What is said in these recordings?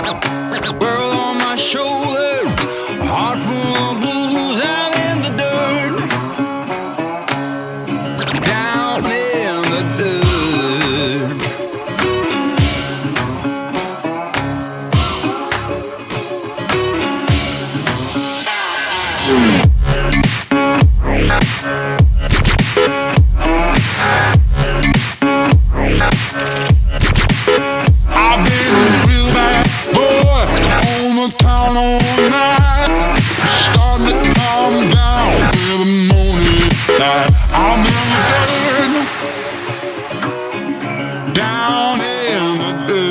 World on my shoulder, heart full of blues out in the dirt. Down in the dirt. I've been a real bad boy on the town all night. Starting to calm down with the morning light. I'm in the dirt, down in the dirt.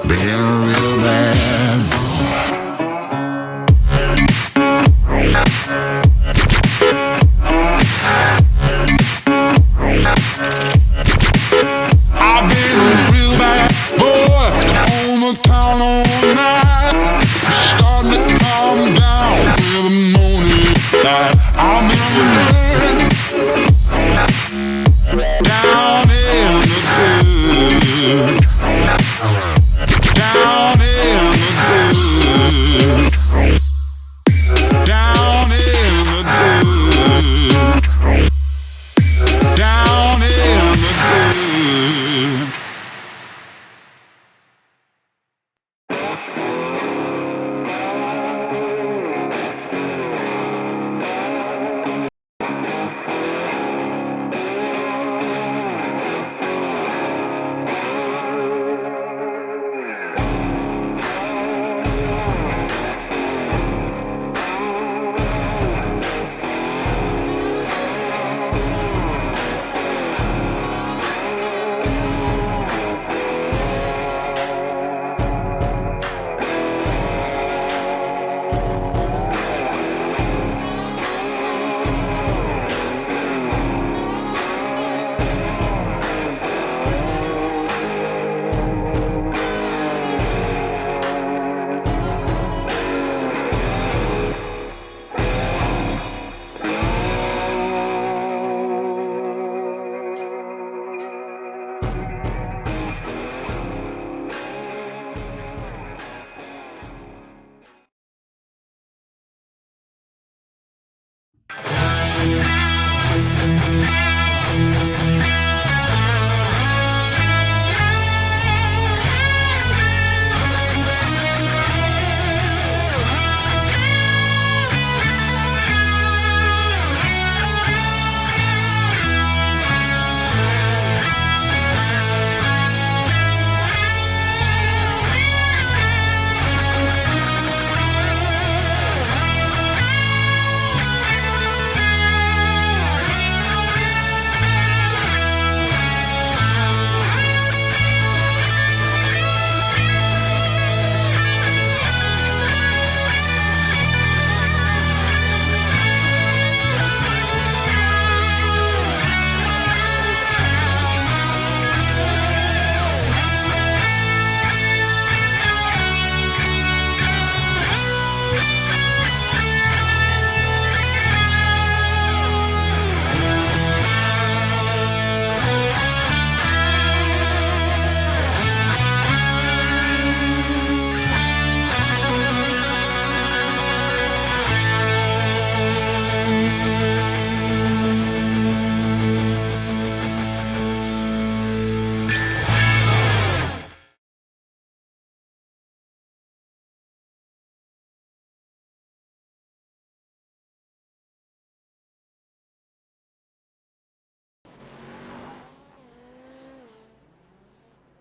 Been real bad. I've been a real bad boy on the town all night. Starting to calm down with the morning light. I'm in the dirt, down in the dirt. Down in the dirt. Down in the dirt. Down in the dirt.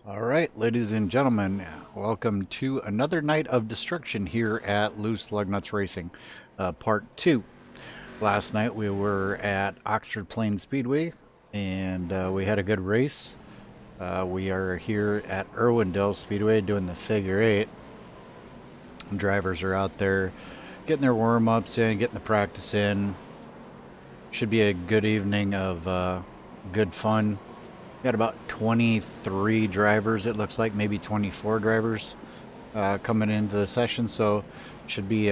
All right, ladies and gentlemen, welcome to another night of destruction here at Loose Lugnuts Racing, part 2. Last night we were at Oxford Plains Speedway, and we had a good race. We are here at Irwindale Speedway doing the figure 8. Drivers are out there getting their warm-ups in, getting the practice in. Should be a good evening of good fun. Got about 23 drivers, it looks like, maybe 24 drivers coming into the session, so should be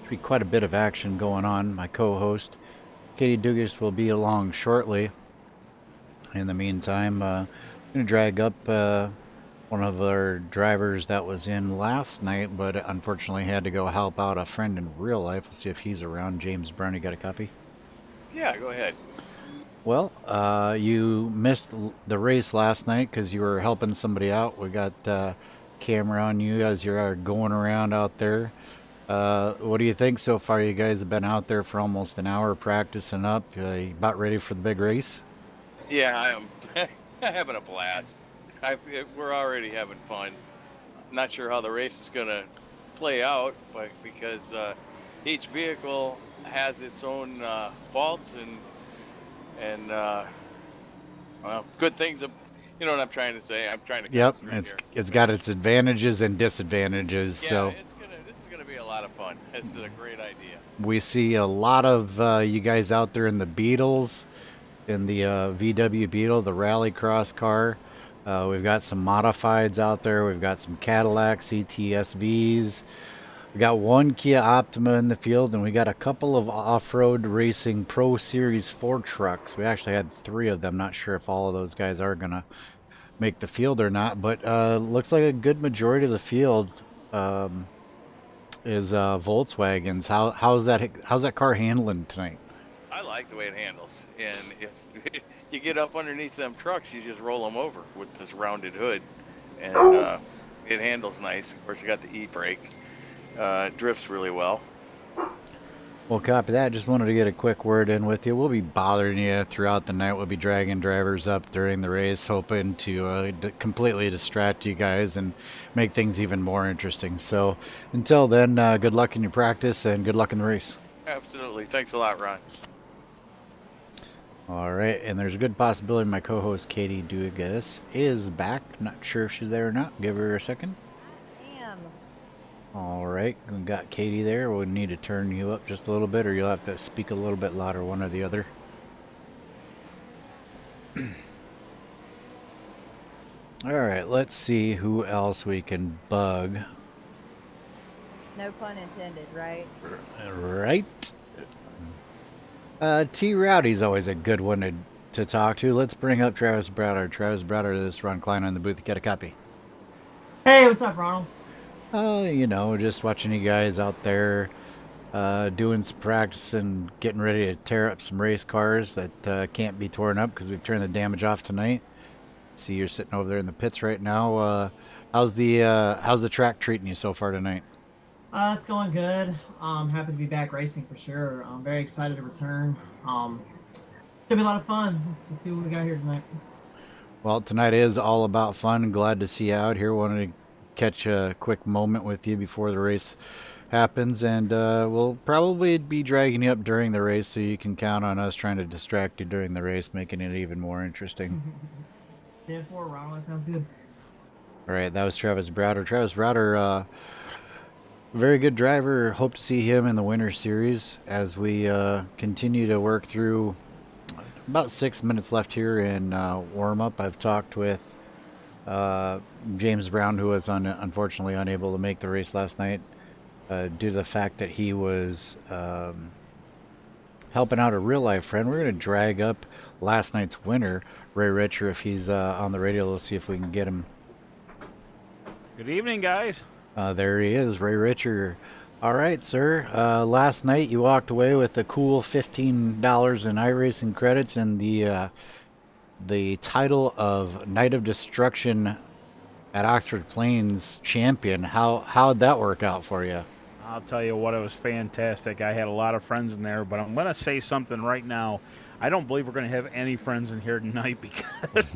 Should be quite a bit of action going on. My co-host, Katie Dugas, will be along shortly. In the meantime, I'm going to drag up one of our drivers that was in last night, but unfortunately had to go help out a friend in real life. We'll see if he's around. James Brown, you got a copy? Yeah, go ahead. Well, you missed the race last night because you were helping somebody out. We got camera on you as you're going around out there. What do you think so far? You guys have been out there for almost an hour practicing up. You about ready for the big race? Yeah, I am having a blast. We're already having fun. Not sure how the race is going to play out, but because each vehicle has its own faults and well, good things. You know what I'm trying to say? I'm trying to. Yep, concentrate it's got its advantages and disadvantages. Yeah, So this is gonna be a lot of fun. This is a great idea. we see a lot of you guys out there in the Beetles, in the VW Beetle, the Rallycross car. We've got some modifieds out there. We've got some Cadillac CTSVs. We got one Kia Optima in the field, and we got a couple of off-road racing Pro Series 4 trucks. We actually had 3 of them. Not sure if all of those guys are gonna make the field or not, but looks like a good majority of the field is Volkswagens. How's that car handling tonight? I like the way it handles, and if you get up underneath them trucks, you just roll them over with this rounded hood, and it handles nice. Of course, you got the e-brake. Drifts really well. Well, copy that. Just wanted to get a quick word in with you. We'll be bothering you throughout the night. We'll be dragging drivers up during the race, hoping to completely distract you guys and make things even more interesting. So until then, good luck in your practice and good luck in the race. Absolutely. Thanks a lot, Ron. All right, and there's a good possibility my co-host Katie Dugas is back. Not sure if she's there or not. Give her a second. All right, we got Katie there. We'll need to turn you up just a little bit, or you'll have to speak a little bit louder, one or the other. All right, let's see who else we can bug. No pun intended, right? Right? T Rowdy's always a good one to talk to. Let's bring up Travis Browder. Travis Browder, this is Ron Klein on the booth. Get a copy. Hey, what's up, Ronald? Just watching you guys out there doing some practice and getting ready to tear up some race cars that can't be torn up because we've turned the damage off tonight. See, you're sitting over there in the pits right now. How's the track treating you so far tonight? It's going good. Happy to be back racing for sure. I'm very excited to return. Should be a lot of fun. Let's see what we got here tonight. Well, tonight is all about fun. Glad to see you out here. Wanted to catch a quick moment with you before the race happens, and we'll probably be dragging you up during the race, so you can count on us trying to distract you during the race, making it even more interesting. 10-4, Ronald. That sounds good. All right, that was Travis Browder. Travis Browder, very good driver. Hope to see him in the Winter Series as we continue to work through. About 6 minutes left here in warm-up. I've talked with James Brown, who was unfortunately unable to make the race last night due to the fact that he was helping out a real-life friend. We're going to drag up last night's winner, Ray Richer, if he's on the radio. Let's see if we can get him. Good evening, guys. There he is, Ray Richer. All right, sir. Last night you walked away with a cool $15 in iRacing credits and the title of Night of Destruction at Oxford Plains champion. How'd that work out for you? I'll tell you what, it was fantastic. I had a lot of friends in there, but I'm going to say something right now. I don't believe we're going to have any friends in here tonight because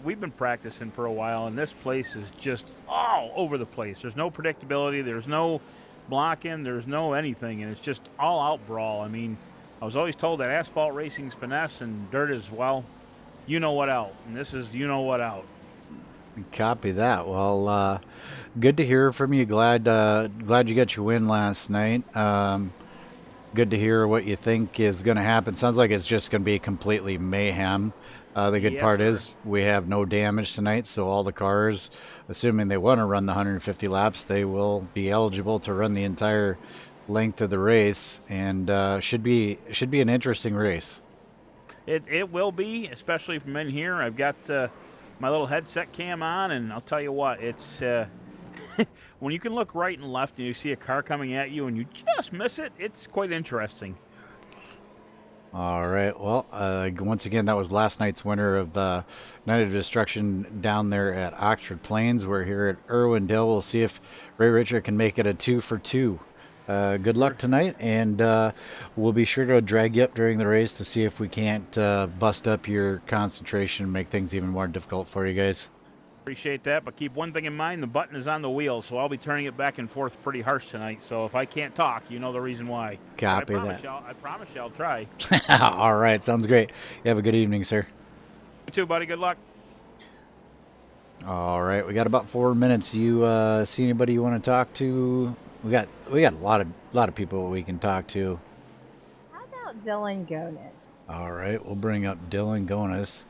we've been practicing for a while, and this place is just all over the place. There's no predictability. There's no blocking. There's no anything, and it's just all-out brawl. I mean, I was always told that asphalt racing's finesse and dirt is, well, you know what out, and this is you know what out. Copy that. Well, good to hear from you. Glad you got your win last night. Good to hear what you think is going to happen. Sounds like it's just going to be completely mayhem. The good part is we have no damage tonight, so all the cars, assuming they want to run the 150 laps, they will be eligible to run the entire length of the race, and should be an interesting race. It will be, especially from in here. I've got my little headset cam on, and I'll tell you what, it's when you can look right and left and you see a car coming at you and you just miss it, it's quite interesting. All right. Well, once again, that was last night's winner of the Night of Destruction down there at Oxford Plains. We're here at Irwindale. We'll see if Ray Richard can make it a 2 for 2. Good luck tonight, and we'll be sure to drag you up during the race to see if we can't bust up your concentration and make things even more difficult for you guys. Appreciate that, but keep one thing in mind, the button is on the wheel, so I'll be turning it back and forth pretty harsh tonight, so if I can't talk, you know the reason why. Copy that. that. I promise you I'll try. All right, sounds great. You have a good evening, sir. You too, buddy. Good luck. All right, we got about 4 minutes. You see anybody you want to talk to? We got a lot of people we can talk to. How about Dylan Gonis? All right, we'll bring up Dylan Gonis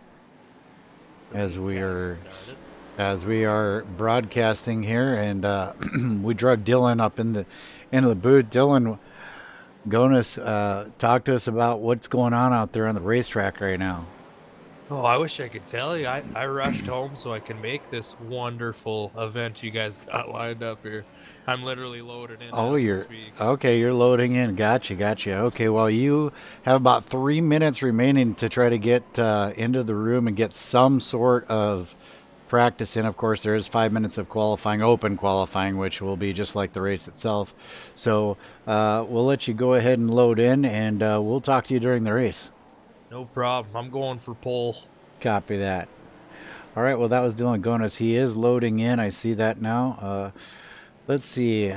as we are broadcasting here, and we drug Dylan up into the booth. Dylan Gonis, talk to us about what's going on out there on the racetrack right now. Oh, I wish I could tell you. I rushed home so I can make this wonderful event you guys got lined up here. I'm literally loading in. Oh, as we you're speak. okay. You're loading in. Gotcha. Okay, well, you have about 3 minutes remaining to try to get into the room and get some sort of practice in. Of course, there is 5 minutes of qualifying, open qualifying, which will be just like the race itself. So we'll let you go ahead and load in, and we'll talk to you during the race. No problem. I'm going for pole. Copy that. All right, well, that was Dylan Gonis. He is loading in. I see that now. Let's see.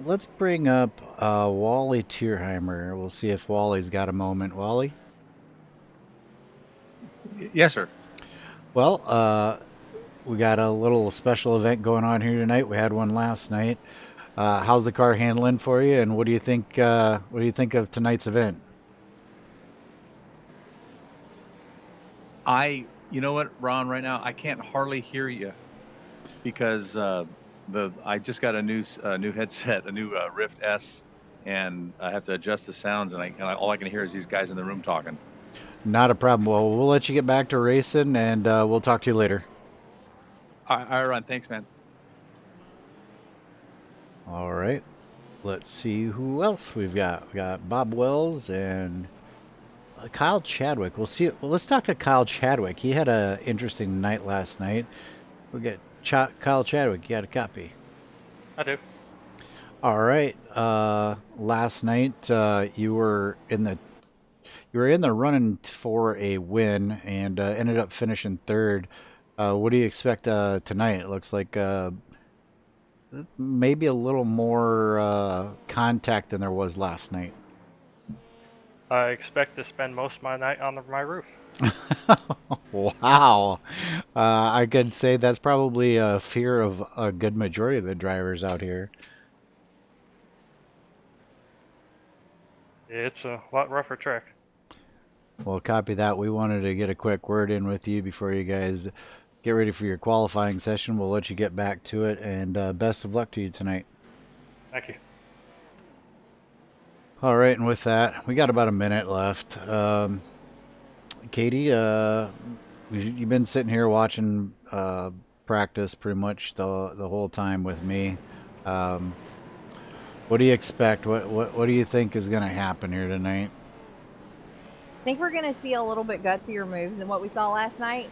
Let's bring up Wally Tierheimer. We'll see if Wally's got a moment. Wally? Yes, sir. Well, we got a little special event going on here tonight. We had one last night. How's the car handling for you, and what do you think? What do you think of tonight's event? You know what, Ron? Right now, I can't hardly hear you because I just got a new headset, a new Rift S, and I have to adjust the sounds, and all I can hear is these guys in the room talking. Not a problem. Well, we'll let you get back to racing, and we'll talk to you later. All right, Ron. Thanks, man. All right. Let's see who else we've got. We got Bob Wells and Kyle Chadwick. We'll see. Well, let's talk to Kyle Chadwick. He had an interesting night last night. We got Kyle Chadwick. You got a copy? I do. All right. Last night you were in the running for a win and ended up finishing third. What do you expect tonight? It looks like maybe a little more contact than there was last night. I expect to spend most of my night on my roof. Wow. I could say that's probably a fear of a good majority of the drivers out here. It's a lot rougher track. Well, copy that. We wanted to get a quick word in with you before you guys get ready for your qualifying session. We'll let you get back to it, and best of luck to you tonight. Thank you. All right, and with that, we got about a minute left. Katie, you've been sitting here watching practice pretty much the whole time with me. What do you expect? What do you think is going to happen here tonight? I think we're going to see a little bit gutsier moves than what we saw last night.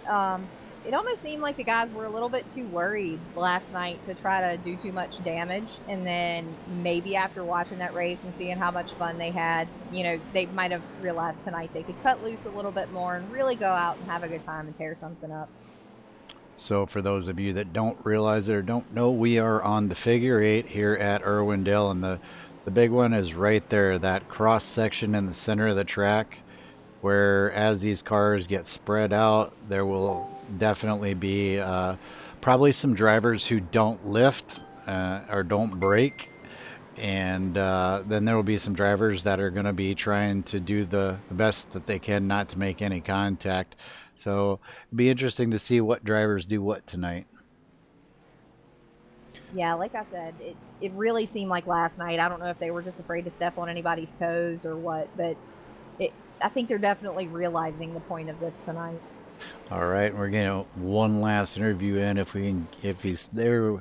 It almost seemed like the guys were a little bit too worried last night to try to do too much damage. And then maybe after watching that race and seeing how much fun they had, they might have realized tonight they could cut loose a little bit more and really go out and have a good time and tear something up. So for those of you that don't realize it or don't know, we are on the figure 8 here at Irwindale, and the big one is right there, that cross section in the center of the track, where as these cars get spread out, there will definitely be probably some drivers who don't lift or don't brake, and then there will be some drivers that are going to be trying to do the best that they can not to make any contact. So it'd be interesting to see what drivers do what tonight. Yeah, like I said, it really seemed like last night. I don't know if they were just afraid to step on anybody's toes or what, but I think they're definitely realizing the point of this tonight. All right, we're getting one last interview in if he's there.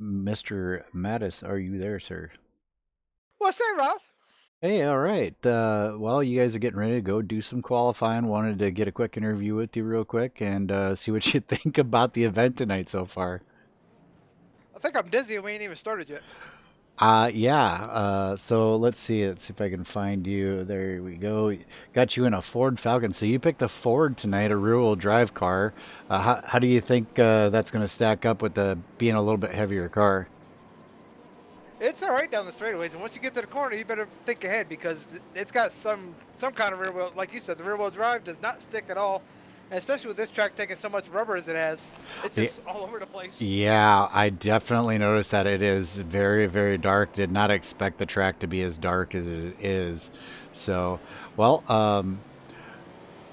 Mr. Mattis, are you there, sir? What's that, Ralph? Hey, all right. Well, you guys are getting ready to go do some qualifying. Wanted to get a quick interview with you real quick and see what you think about the event tonight so far. I think I'm dizzy and we ain't even started yet. Yeah. So let's see. Let's see if I can find you. There we go. Got you in a Ford Falcon. So you picked a Ford tonight, a rear-wheel drive car. How do you think that's going to stack up with the being a little bit heavier car? It's all right down the straightaways, and once you get to the corner, you better think ahead because it's got some kind of rear wheel. Like you said, the rear wheel drive does not stick at all, and especially with this track taking so much rubber as it has, it's just all over the place. Yeah, I definitely noticed that it is very, very dark. Did not expect the track to be as dark as it is. So, well,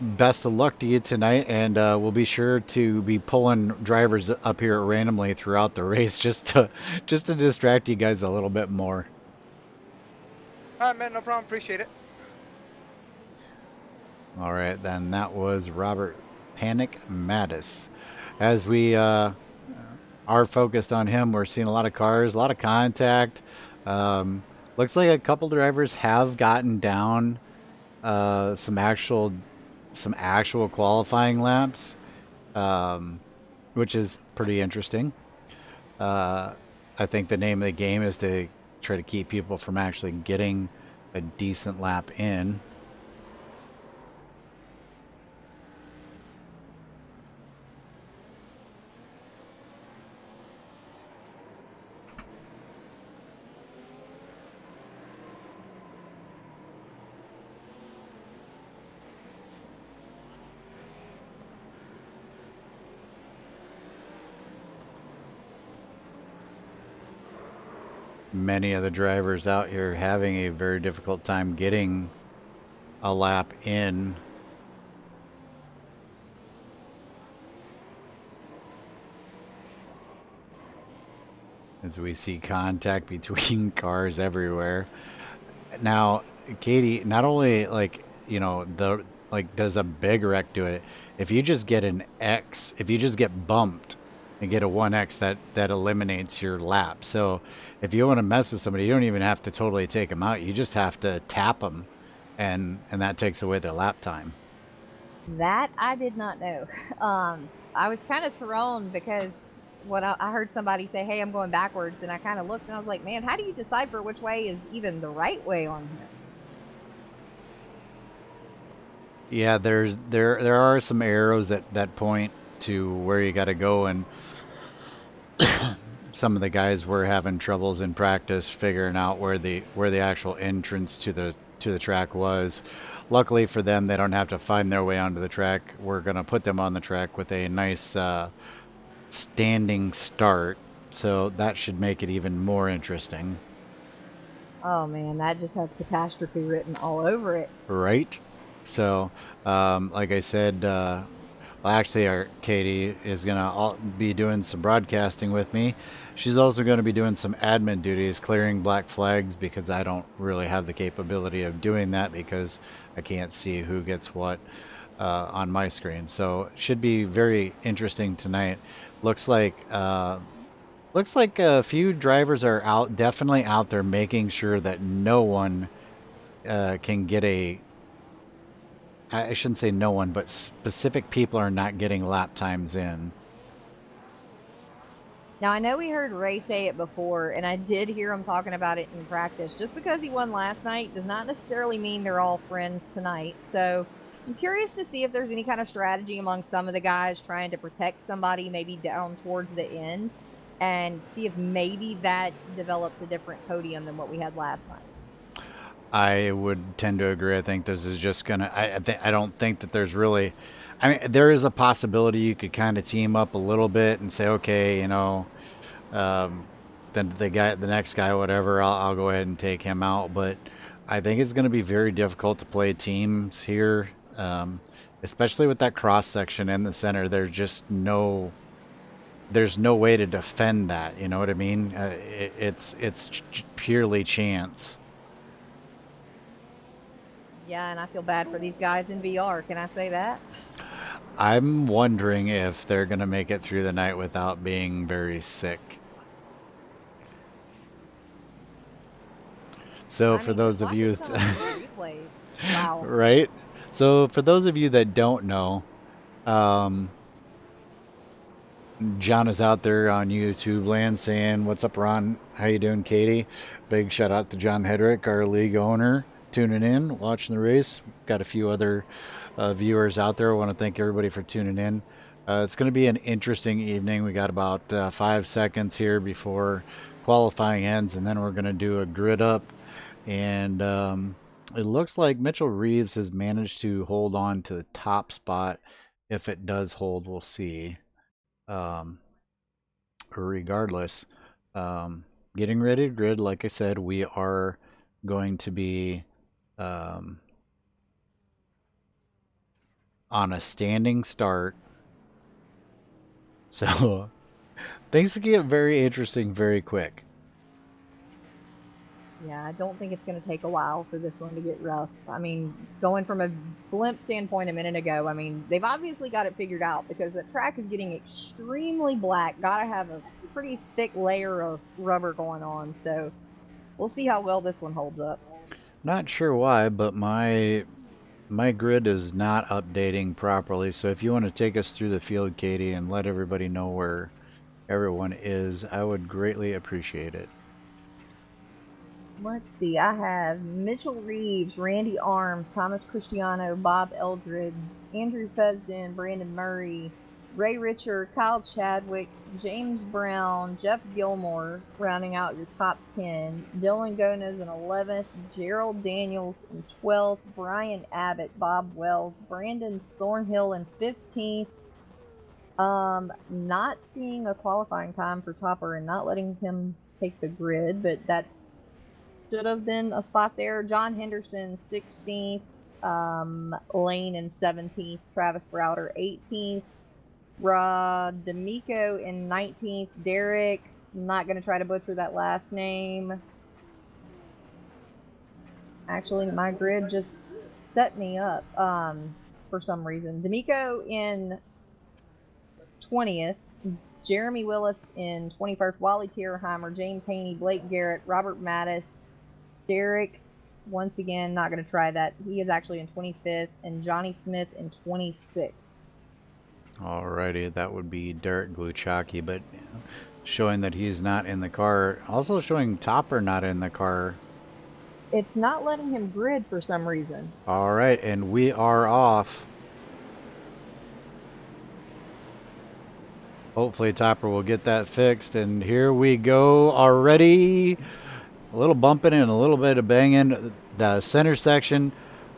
best of luck to you tonight, and we'll be sure to be pulling drivers up here randomly throughout the race just to distract you guys a little bit more. All right, man, no problem. Appreciate it. All right, then that was Robert Panic Mattis. As we are focused on him, we're seeing a lot of cars, a lot of contact. Looks like a couple drivers have gotten down some actual qualifying laps, which is pretty interesting. I think the name of the game is to try to keep people from actually getting a decent lap in. Many of the drivers out here having a very difficult time getting a lap in. As we see contact between cars everywhere. Now, Katie, not only does a big wreck do it, if you just get an X, if you just get bumped and get a 1X, that eliminates your lap. So if you want to mess with somebody, you don't even have to totally take them out. You just have to tap them, and that takes away their lap time. That I did not know. I was kind of thrown because I heard somebody say, "Hey, I'm going backwards," and I kind of looked and I was like, "Man, how do you decipher which way is even the right way on here?" Yeah, there are some arrows that point to where you got to go, and some of the guys were having troubles in practice figuring out where the actual entrance to the track was. Luckily for them, they don't have to find their way onto the track. We're gonna put them on the track with a nice standing start, so that should make it even more interesting. Oh man, that just has catastrophe written all over it. Right? So, like I said, actually, Katie is going to be doing some broadcasting with me. She's also going to be doing some admin duties, clearing black flags, because I don't really have the capability of doing that because I can't see who gets what on my screen. So it should be very interesting tonight. Looks like a few drivers are definitely out there making sure that no one can get I shouldn't say no one, but specific people are not getting lap times in. Now, I know we heard Ray say it before, and I did hear him talking about it in practice. Just because he won last night does not necessarily mean they're all friends tonight. So I'm curious to see if there's any kind of strategy among some of the guys trying to protect somebody maybe down towards the end, and see if maybe that develops a different podium than what we had last night. I would tend to agree. I think this is just gonna. I don't think that there's really. I mean, there is a possibility you could kind of team up a little bit and say, okay, then the next guy, whatever, I'll go ahead and take him out. But I think it's going to be very difficult to play teams here, especially with that cross section in the center. There's there's no way to defend that. You know what I mean? It's purely chance. Yeah, and I feel bad for these guys in VR. Can I say that? I'm wondering if they're gonna make it through the night without being very sick. So for those of you, Wow. right? So for those of you that don't know, John is out there on YouTube land saying, "What's up, Ron? How you doing, Katie?" Big shout out to John Hedrick, our league owner, tuning in, watching the race. Got a few other viewers out there. I want to thank everybody for tuning in. It's going to be an interesting evening. We got about 5 seconds here before qualifying ends, and then we're going to do a grid up. And it looks like Mitchell Reeves has managed to hold on to the top spot. If it does hold, we'll see. Regardless, getting ready to grid. Like I said, we are going to be on a standing start. So things get very interesting very quick. Yeah, I don't think it's going to take a while for this one to get rough. I mean, going from a blimp standpoint a minute ago, I mean, they've obviously got it figured out because the track is getting extremely black. Got to have a pretty thick layer of rubber going on. So we'll see how well this one holds up. Not sure why, but my grid is not updating properly. So if you want to take us through the field, Katie, and let everybody know where everyone is, I would greatly appreciate it. Let's see, I have Mitchell Reeves, Randy Arms, Thomas Cristiano, Bob Eldred, Andrew Fesden, Brandon Murray, Ray Richard, Kyle Chadwick, James Brown, Jeff Gilmore, rounding out your top 10, Dylan Gonez in 11th, Gerald Daniels in 12th, Brian Abbott, Bob Wells, Brandon Thornhill in 15th. Not seeing a qualifying time for Topper and not letting him take the grid, but that should have been a spot there. John Henderson 16th, Lane in 17th, Travis Browder 18th, Rod D'Amico in 19th, Derek, I'm not going to try to butcher that last name. Actually, my grid just set me up for some reason. D'Amico in 20th, Jeremy Willis in 21st, Wally Tierheimer, James Haney, Blake Garrett, Robert Mattis, Derek, once again, not going to try that. He is actually in 25th, and Johnny Smith in 26th. Alrighty, that would be Derek Gluchaki, but showing that he's not in the car. Also showing Topper not in the car. It's not letting him grid for some reason. Alright, and we are off. Hopefully Topper will get that fixed, and here we go already. A little bumping and a little bit of banging. The center section.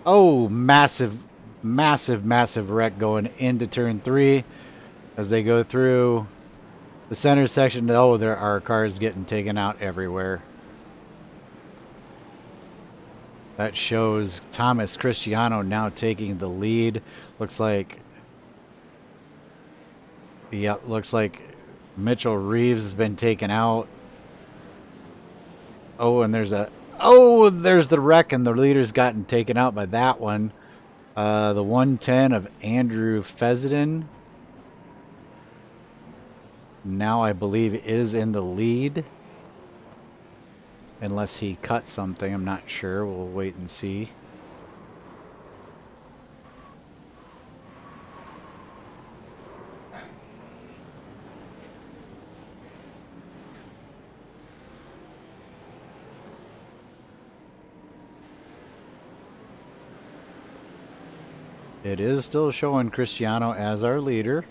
Oh, massive wreck going into turn 3 as they go through the center section. Oh, there are cars getting taken out everywhere. That shows Thomas Cristiano now taking the lead. Looks like, yep, looks like Mitchell Reeves has been taken out. Oh, and there's the wreck, and the leader's gotten taken out by that one. The 110 of Andrew Fesden now, I believe, is in the lead. Unless he cut something, I'm not sure. We'll wait and see. It is still showing Cristiano as our leader.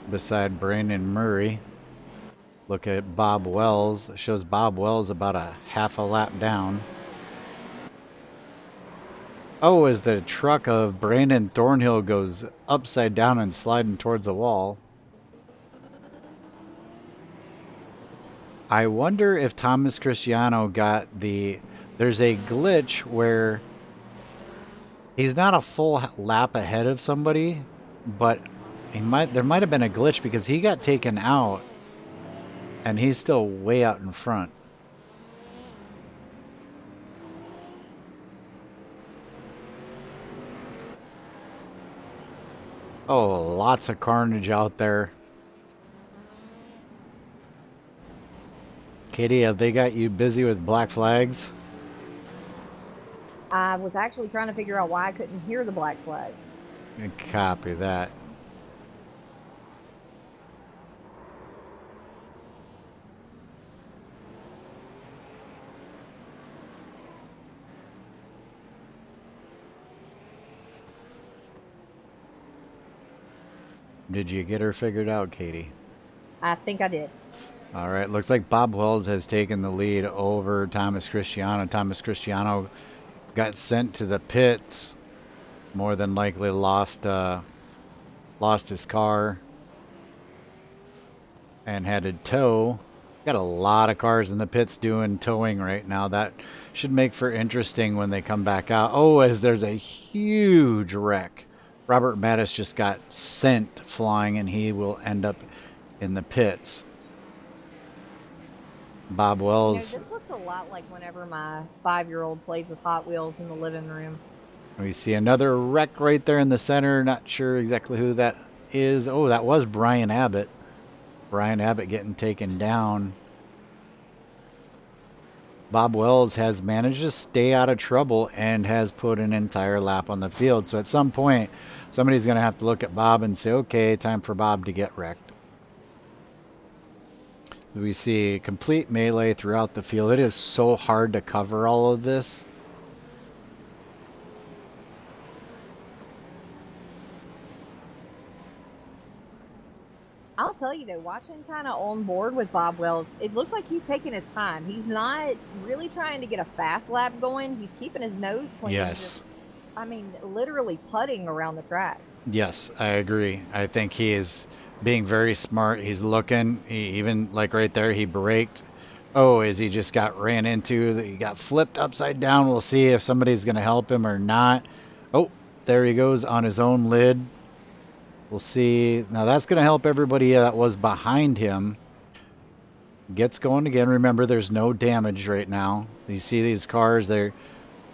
Beside Brandon Murray. Look at Bob Wells. It shows Bob Wells about a half a lap down. Oh, as the truck of Brandon Thornhill goes upside down and sliding towards the wall. I wonder if Thomas Cristiano got the... There's a glitch where He's not a full lap ahead of somebody, but there might have been a glitch because he got taken out and he's still way out in front. Oh, lots of carnage out there. Katie, have they got you busy with black flags? I was actually trying to figure out why I couldn't hear the black flags. Copy that. Did you get her figured out, Katie? I think I did. All right, looks like Bob Wells has taken the lead over Thomas Cristiano. Thomas Cristiano got sent to the pits. More than likely lost his car and had to tow. Got a lot of cars in the pits doing towing right now. That should make for interesting when they come back out. Oh, as there's a huge wreck. Robert Mattis just got sent flying and he will end up in the pits. Bob Wells. You know, this looks a lot like whenever my 5-year-old plays with Hot Wheels in the living room. We see another wreck right there in the center. Not sure exactly who that is. Oh, that was Brian Abbott. Brian Abbott getting taken down. Bob Wells has managed to stay out of trouble and has put an entire lap on the field. So at some point, somebody's going to have to look at Bob and say, okay, time for Bob to get wrecked. We see complete melee throughout the field. It is so hard to cover all of this. I'll tell you though, watching kind of on board with Bob Wells, it looks like he's taking his time. He's not really trying to get a fast lap going. He's keeping his nose clean. Yes. Just, I mean, literally putting around the track. Yes, I agree. I think he is being very smart. He's looking. He even, like right there, he braked. Oh, as he just got ran into. He got flipped upside down. We'll see if somebody's going to help him or not. Oh, there he goes on his own lid. We'll see. Now that's going to help everybody that was behind him. Gets going again. Remember, there's no damage right now. You see these cars, they're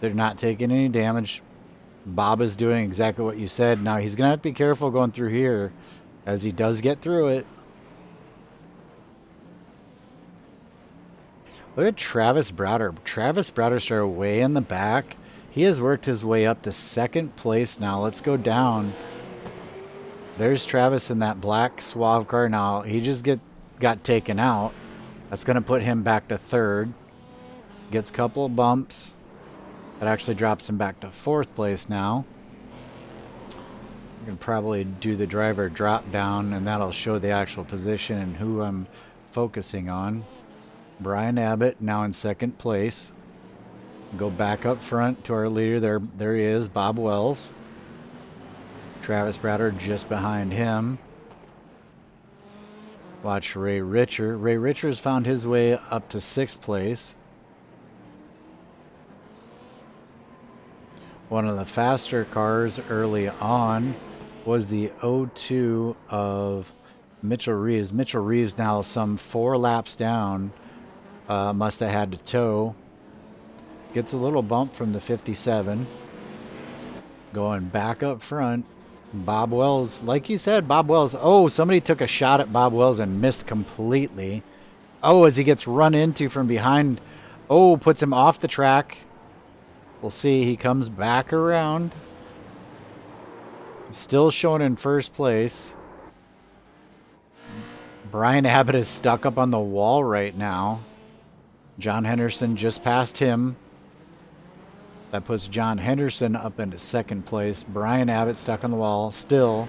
not taking any damage. Bob is doing exactly what you said. Now he's going to have to be careful going through here as he does get through it. Look at Travis Browder. Travis Browder started way in the back. He has worked his way up to second place now. Let's go down. There's Travis in that black Suave car now. He just got taken out. That's going to put him back to third. Gets a couple of bumps. That actually drops him back to fourth place now. You can probably do the driver drop down and that'll show the actual position and who I'm focusing on. Brian Abbott now in second place. Go back up front to our leader. There he is, Bob Wells. Travis Browder just behind him. Watch Ray Richer. Ray Richer's found his way up to sixth place. One of the faster cars early on was the 02 of Mitchell Reeves. Mitchell Reeves now some 4 laps down. Must have had to tow. Gets a little bump from the 57. Going back up front. Bob Wells, like you said, Bob Wells. Oh, somebody took a shot at Bob Wells and missed completely. Oh, as he gets run into from behind. Oh, puts him off the track. We'll see. He comes back around. Still showing in first place. Brian Abbott is stuck up on the wall right now. John Henderson just passed him. That puts John Henderson up into second place. Brian Abbott stuck on the wall still.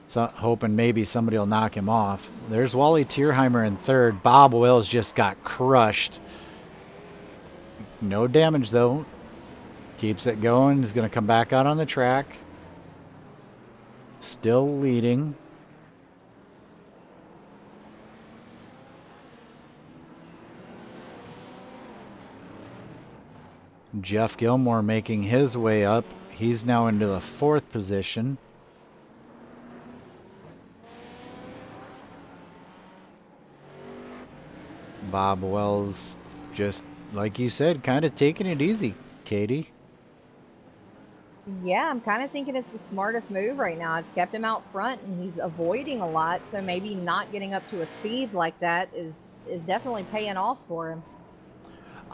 So, hoping maybe somebody will knock him off. There's Wally Tierheimer in third. Bob Wells just got crushed. No damage though. Keeps it going. He's going to come back out on the track. Still leading. Jeff Gilmore making his way up. He's now into the 4th position. Bob Wells, just like you said, kind of taking it easy, Katie. Yeah, I'm kind of thinking it's the smartest move right now. It's kept him out front, and he's avoiding a lot. So maybe not getting up to a speed like that is definitely paying off for him.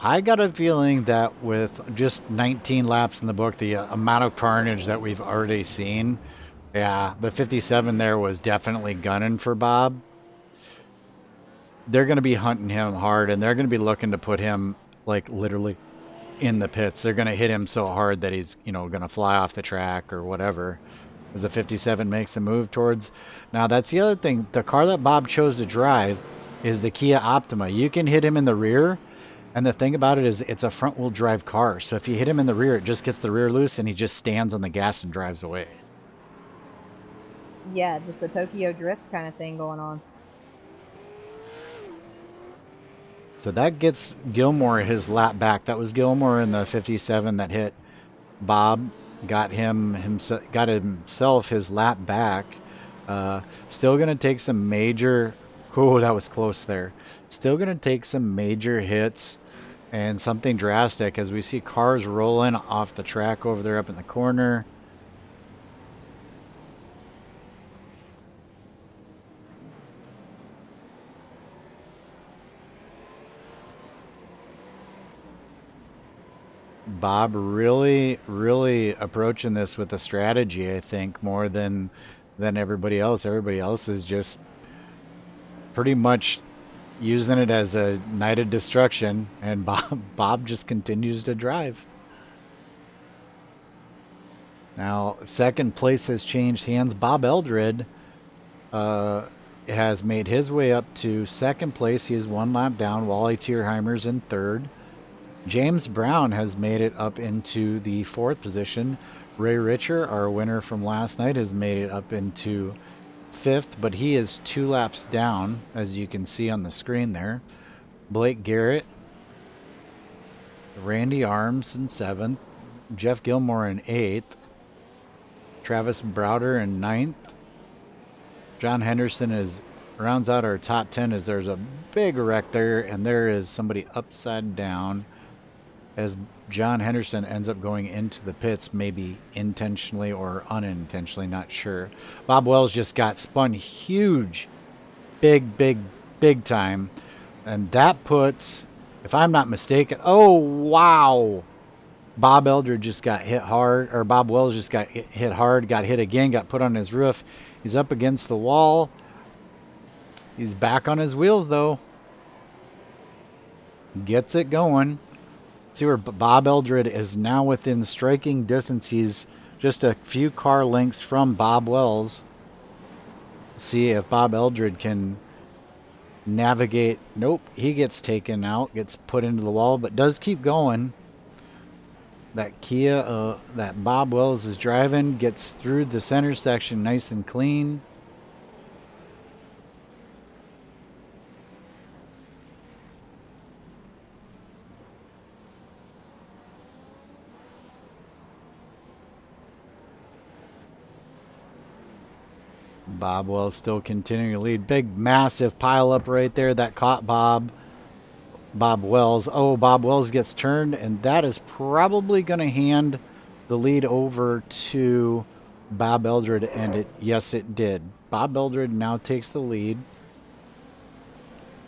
I got a feeling that with just 19 laps in the book, the amount of carnage that we've already seen, yeah, the 57 there was definitely gunning for Bob. They're going to be hunting him hard, and they're going to be looking to put him, like, literally in the pits. They're going to hit him so hard that he's, you know, going to fly off the track or whatever, as the 57 makes a move towards. Now, that's the other thing. The car that Bob chose to drive is the Kia Optima. You can hit him in the rear, and the thing about it is it's a front-wheel drive car. So if you hit him in the rear, it just gets the rear loose, and he just stands on the gas and drives away. Yeah, just a Tokyo Drift kind of thing going on. So that gets Gilmore his lap back. That was Gilmore in the 57 that hit Bob. Got himself his lap back. Still going to take some major... Oh, that was close there. Still going to take some major hits and something drastic as we see cars rolling off the track over there up in the corner. Bob really approaching this with a strategy, I think, more than everybody else. Everybody else is just pretty much using it as a night of destruction, and Bob just continues to drive. Now, second place has changed hands. Bob Eldred has made his way up to second place. He is 1 lap down. Wally Tierheimer's in third. James Brown has made it up into the 4th position. Ray Richer, our winner from last night, has made it up into 5th, but he is 2 laps down, as you can see on the screen there. Blake Garrett, Randy Arms in 7th, Jeff Gilmore in 8th, Travis Browder in 9th. John Henderson rounds out our top 10 as there's a big wreck there, and there is somebody upside down as John Henderson ends up going into the pits, maybe intentionally or unintentionally, not sure. Bob Wells just got spun huge, big time. And that puts, if I'm not mistaken, oh, wow. Bob Eldred just got hit hard, or Bob Wells just got hit hard, got hit again, got put on his roof. He's up against the wall. He's back on his wheels, though. Gets it going. See where Bob Eldred is now within striking distance. He's just a few car lengths from Bob Wells. See if Bob Eldred can navigate. Nope, he gets taken out, gets put into the wall, but does keep going. That Kia that Bob Wells is driving gets through the center section nice and clean. Bob Wells still continuing to lead. Big, massive pile up right there that caught Bob Wells. Oh, Bob Wells gets turned, and that is probably going to hand the lead over to Bob Eldred, and yes, it did. Bob Eldred now takes the lead.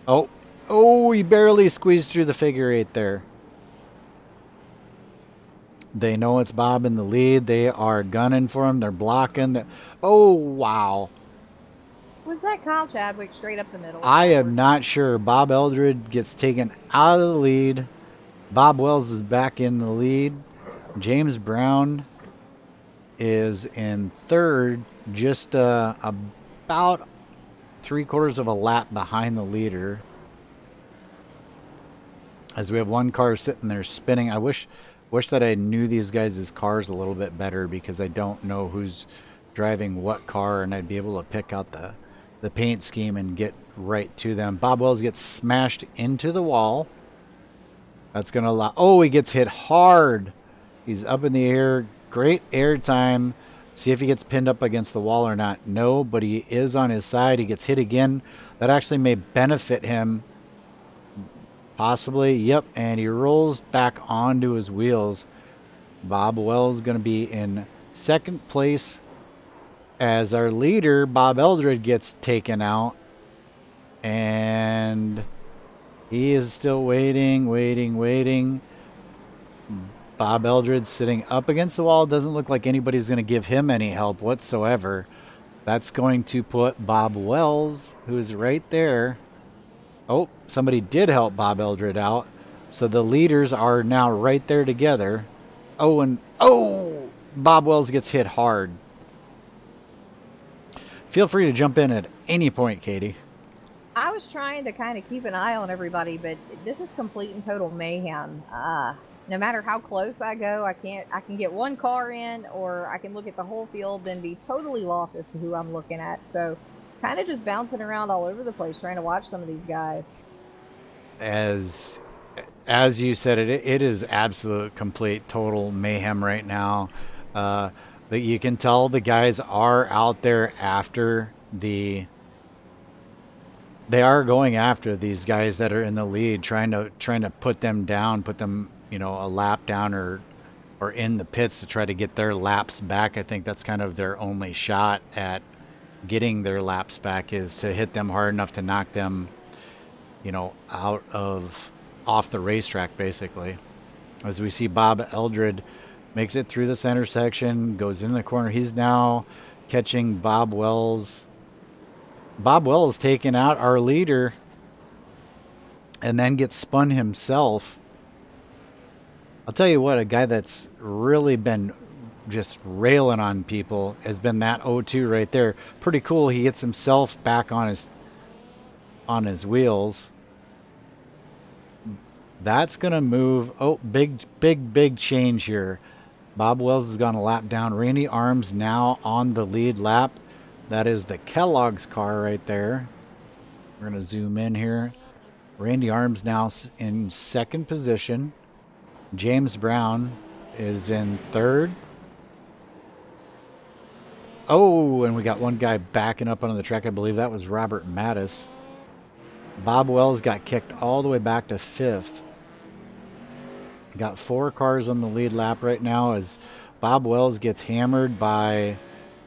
Oh, he barely squeezed through the figure 8 there. They know it's Bob in the lead. They are gunning for him. They're blocking. Oh, wow. Was that Kyle Chadwick straight up the middle? I am not sure. Bob Eldred gets taken out of the lead. Bob Wells is back in the lead. James Brown is in third, just about 3/4 of a lap behind the leader. As we have one car sitting there spinning. I wish that I knew these guys' cars a little bit better, because I don't know who's driving what car, and I'd be able to pick out the paint scheme and get right to them. Bob Wells gets smashed into the wall. That's going to allow... Oh, he gets hit hard. He's up in the air, great air time. See if he gets pinned up against the wall or not. No, but he is on his side. He gets hit again. That actually may benefit him. Possibly. Yep. And he rolls back onto his wheels. Bob Wells going to be in second place as our leader, Bob Eldred, gets taken out. And he is still waiting. Bob Eldred sitting up against the wall. Doesn't look like anybody's going to give him any help whatsoever. That's going to put Bob Wells, who is right there. Oh, somebody did help Bob Eldred out. So the leaders are now right there together. Oh, and Bob Wells gets hit hard. Feel free to jump in at any point, Katie. I was trying to kind of keep an eye on everybody, but this is complete and total mayhem. No matter how close I go, I can get one car in, or I can look at the whole field and be totally lost as to who I'm looking at. So kind of just bouncing around all over the place trying to watch some of these guys. As you said, it is absolute, complete, total mayhem right now. That you can tell the guys are out there after they are going after these guys that are in the lead, trying to put them down, put them, a lap down or in the pits to try to get their laps back. I think that's kind of their only shot at getting their laps back, is to hit them hard enough to knock them, off the racetrack, basically. As we see Bob Eldred makes it through the center section, goes in the corner. He's now catching Bob Wells. Bob Wells taking out our leader and then gets spun himself. I'll tell you what, a guy that's really been just railing on people has been that O2 right there. Pretty cool. He gets himself back on his wheels. That's going to move. Oh, big change here. Bob Wells has gone a lap down. Randy Arms now on the lead lap. That is the Kellogg's car right there. We're going to zoom in here. Randy Arms now in second position. James Brown is in third. Oh, and we got one guy backing up onto the track. I believe that was Robert Mattis. Bob Wells got kicked all the way back to fifth. Got 4 cars on the lead lap right now as Bob Wells gets hammered by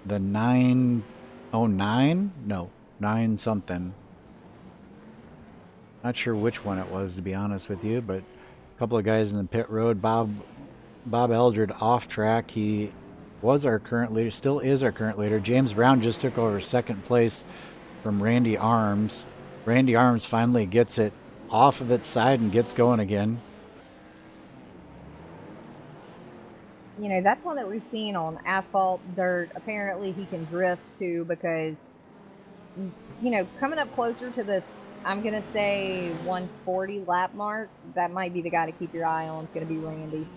the 909? No, 9 something. Not sure which one it was, to be honest with you, but a couple of guys in the pit road. Bob Eldred off track. He was our current leader, still is our current leader. James Brown just took over second place from Randy Arms. Randy Arms finally gets it off of its side and gets going again. That's one that we've seen on asphalt, dirt. Apparently he can drift too, because, coming up closer to this, I'm going to say 140 lap mark, that might be the guy to keep your eye on. It's going to be Randy.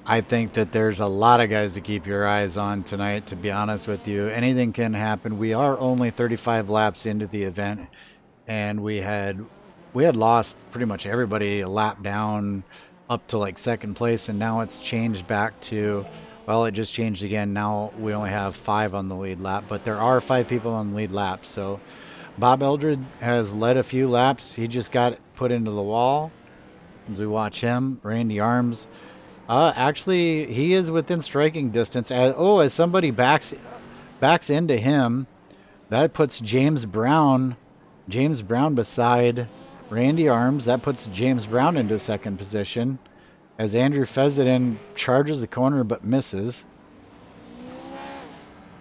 I think that there's a lot of guys to keep your eyes on tonight, to be honest with you. Anything can happen. We are only 35 laps into the event, and we had lost pretty much everybody a lap down up to like second place, and now it's changed back to, well, it just changed again. Now we only have 5 on the lead lap, but there are 5 people on the lead lap. So Bob Eldred has led a few laps. He just got put into the wall. As we watch him, Randy Arms, actually he is within striking distance. As somebody backs into him, that puts James Brown beside Randy Arms. That puts James Brown into second position as Andrew Fezenden charges the corner but misses.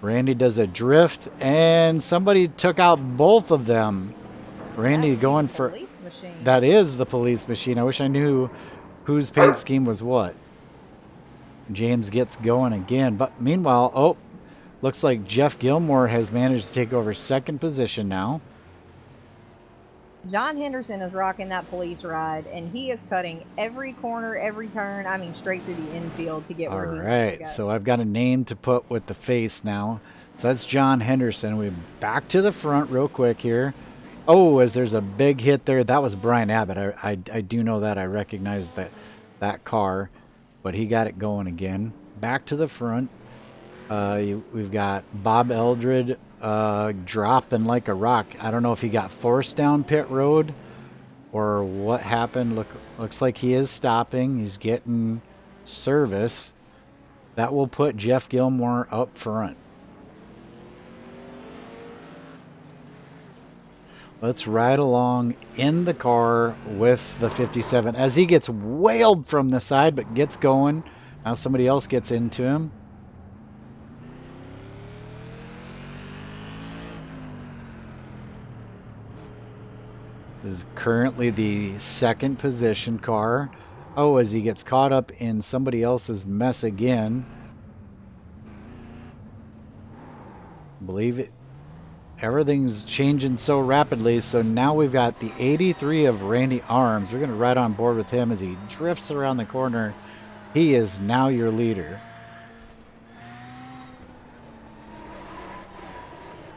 Randy does a drift and somebody took out both of them. Randy going for police machine. That is the police machine. I wish I knew whose paint scheme was what. James gets going again, but meanwhile, looks like Jeff Gilmore has managed to take over second position now. John Henderson is rocking that police ride, and he is cutting every corner, every turn. I mean, straight through the infield to get where he wants to go. So I've got a name to put with the face now. So that's John Henderson. We're back to the front real quick here. Oh, as there's a big hit there. That was Brian Abbott. I do know that. I recognize that car, but he got it going again. Back to the front. We've got Bob Eldred dropping like a rock. I don't know if he got forced down pit road or what happened. Looks like he is stopping. He's getting service. That will put Jeff Gilmore up front. Let's ride along in the car with the 57 as he gets wailed from the side but gets going. Now somebody else gets into him. This is currently the second position car. Oh, as he gets caught up in somebody else's mess again. I believe it. Everything's changing so rapidly. So now we've got the 83 of Randy Arms. We're going to ride on board with him as he drifts around the corner. He is now your leader.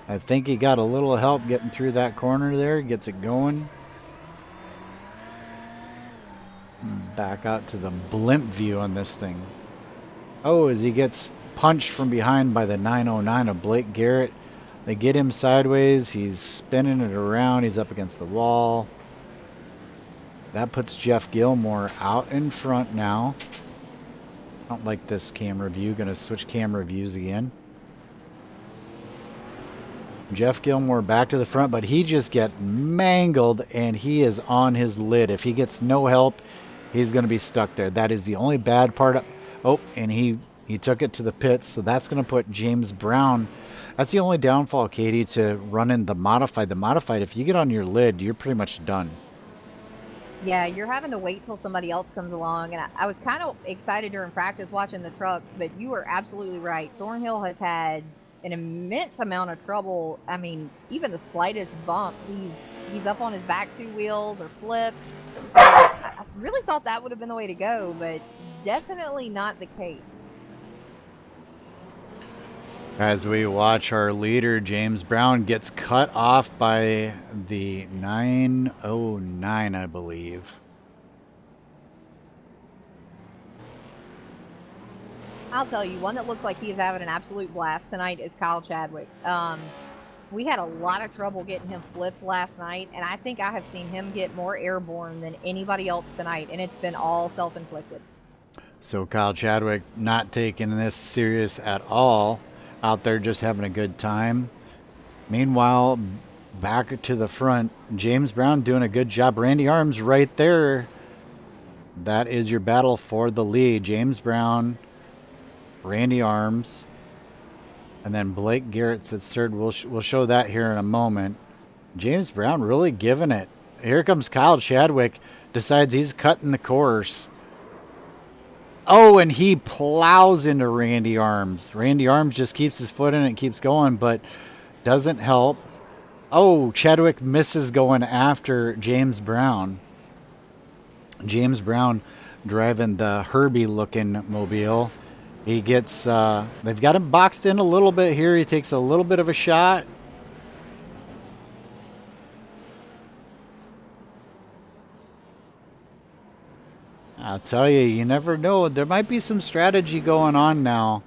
I think he got a little help getting through that corner there. Gets it going. Back out to the blimp view on this thing. Oh, as he gets punched from behind by the 909 of Blake Garrett. They get him sideways. He's spinning it around. He's up against the wall. That puts Jeff Gilmore out in front now. I don't like this camera view. Gonna switch camera views again. Jeff Gilmore back to the front, but he just get mangled and he is on his lid. If he gets no help, he's going to be stuck there. That is the only bad part. Oh, and he took it to the pits, so that's going to put James Brown. That's the only downfall, Katie, to running the modified. The modified, if you get on your lid, you're pretty much done. Yeah, you're having to wait till somebody else comes along. And I was kind of excited during practice watching the trucks, but you were absolutely right. Thornhill has had an immense amount of trouble. I mean, even the slightest bump, he's up on his back two wheels or flipped. So I really thought that would have been the way to go, but definitely not the case. As we watch our leader, James Brown, gets cut off by the 909, I believe. I'll tell you, one that looks like he's having an absolute blast tonight is Kyle Chadwick. We had a lot of trouble getting him flipped last night, and I think I have seen him get more airborne than anybody else tonight, and it's been all self-inflicted. So Kyle Chadwick not taking this serious at all. Out there just having a good time. Meanwhile, back to the front, James Brown doing a good job. Randy Arms right there. That is your battle for the lead. James Brown, Randy Arms, and then Blake Garrett sits third. We'll show that here in a moment. James Brown really giving it. Here comes Kyle Chadwick. Decides he's cutting the course. Oh, and he plows into Randy Arms. Randy Arms just keeps his foot in it and keeps going, but doesn't help. Oh, Chadwick misses going after James Brown. James Brown driving the Herbie-looking mobile. He gets, they've got him boxed in a little bit here. He takes a little bit of a shot. I'll tell you, you never know. There might be some strategy going on now.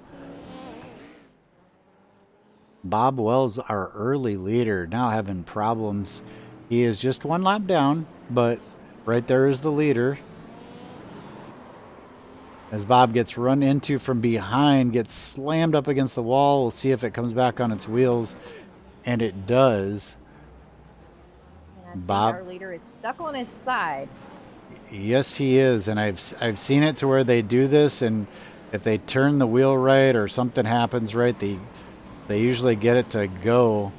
Bob Wells, our early leader, now having problems. He is just one lap down, but right there is the leader. As Bob gets run into from behind, gets slammed up against the wall. We'll see if it comes back on its wheels, and it does. And I think Bob, our leader is stuck on his side. yes, he is, and I've seen it to where they do this, and if they turn the wheel right or something happens right, they usually get it to go.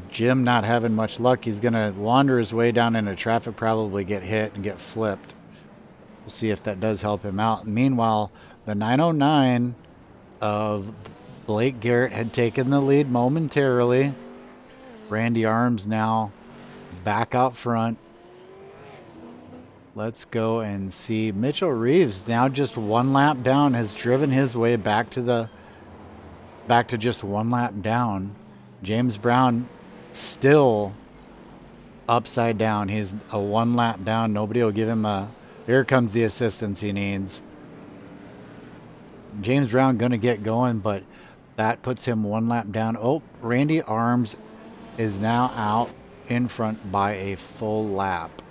Jim not having much luck. He's going to wander his way down into traffic, probably get hit and get flipped. We'll see if that does help him out. Meanwhile, the 909 of Blake Garrett had taken the lead momentarily. Randy Arms now back out front. Let's go and see. Mitchell Reeves now just one lap down, has driven his way back to just one lap down. James Brown still upside down. He's a one lap down. Nobody will give him a... Here comes the assistance he needs. James Brown going to get going, but that puts him 1 lap down. Oh, Randy Arms is now out in front by a full lap.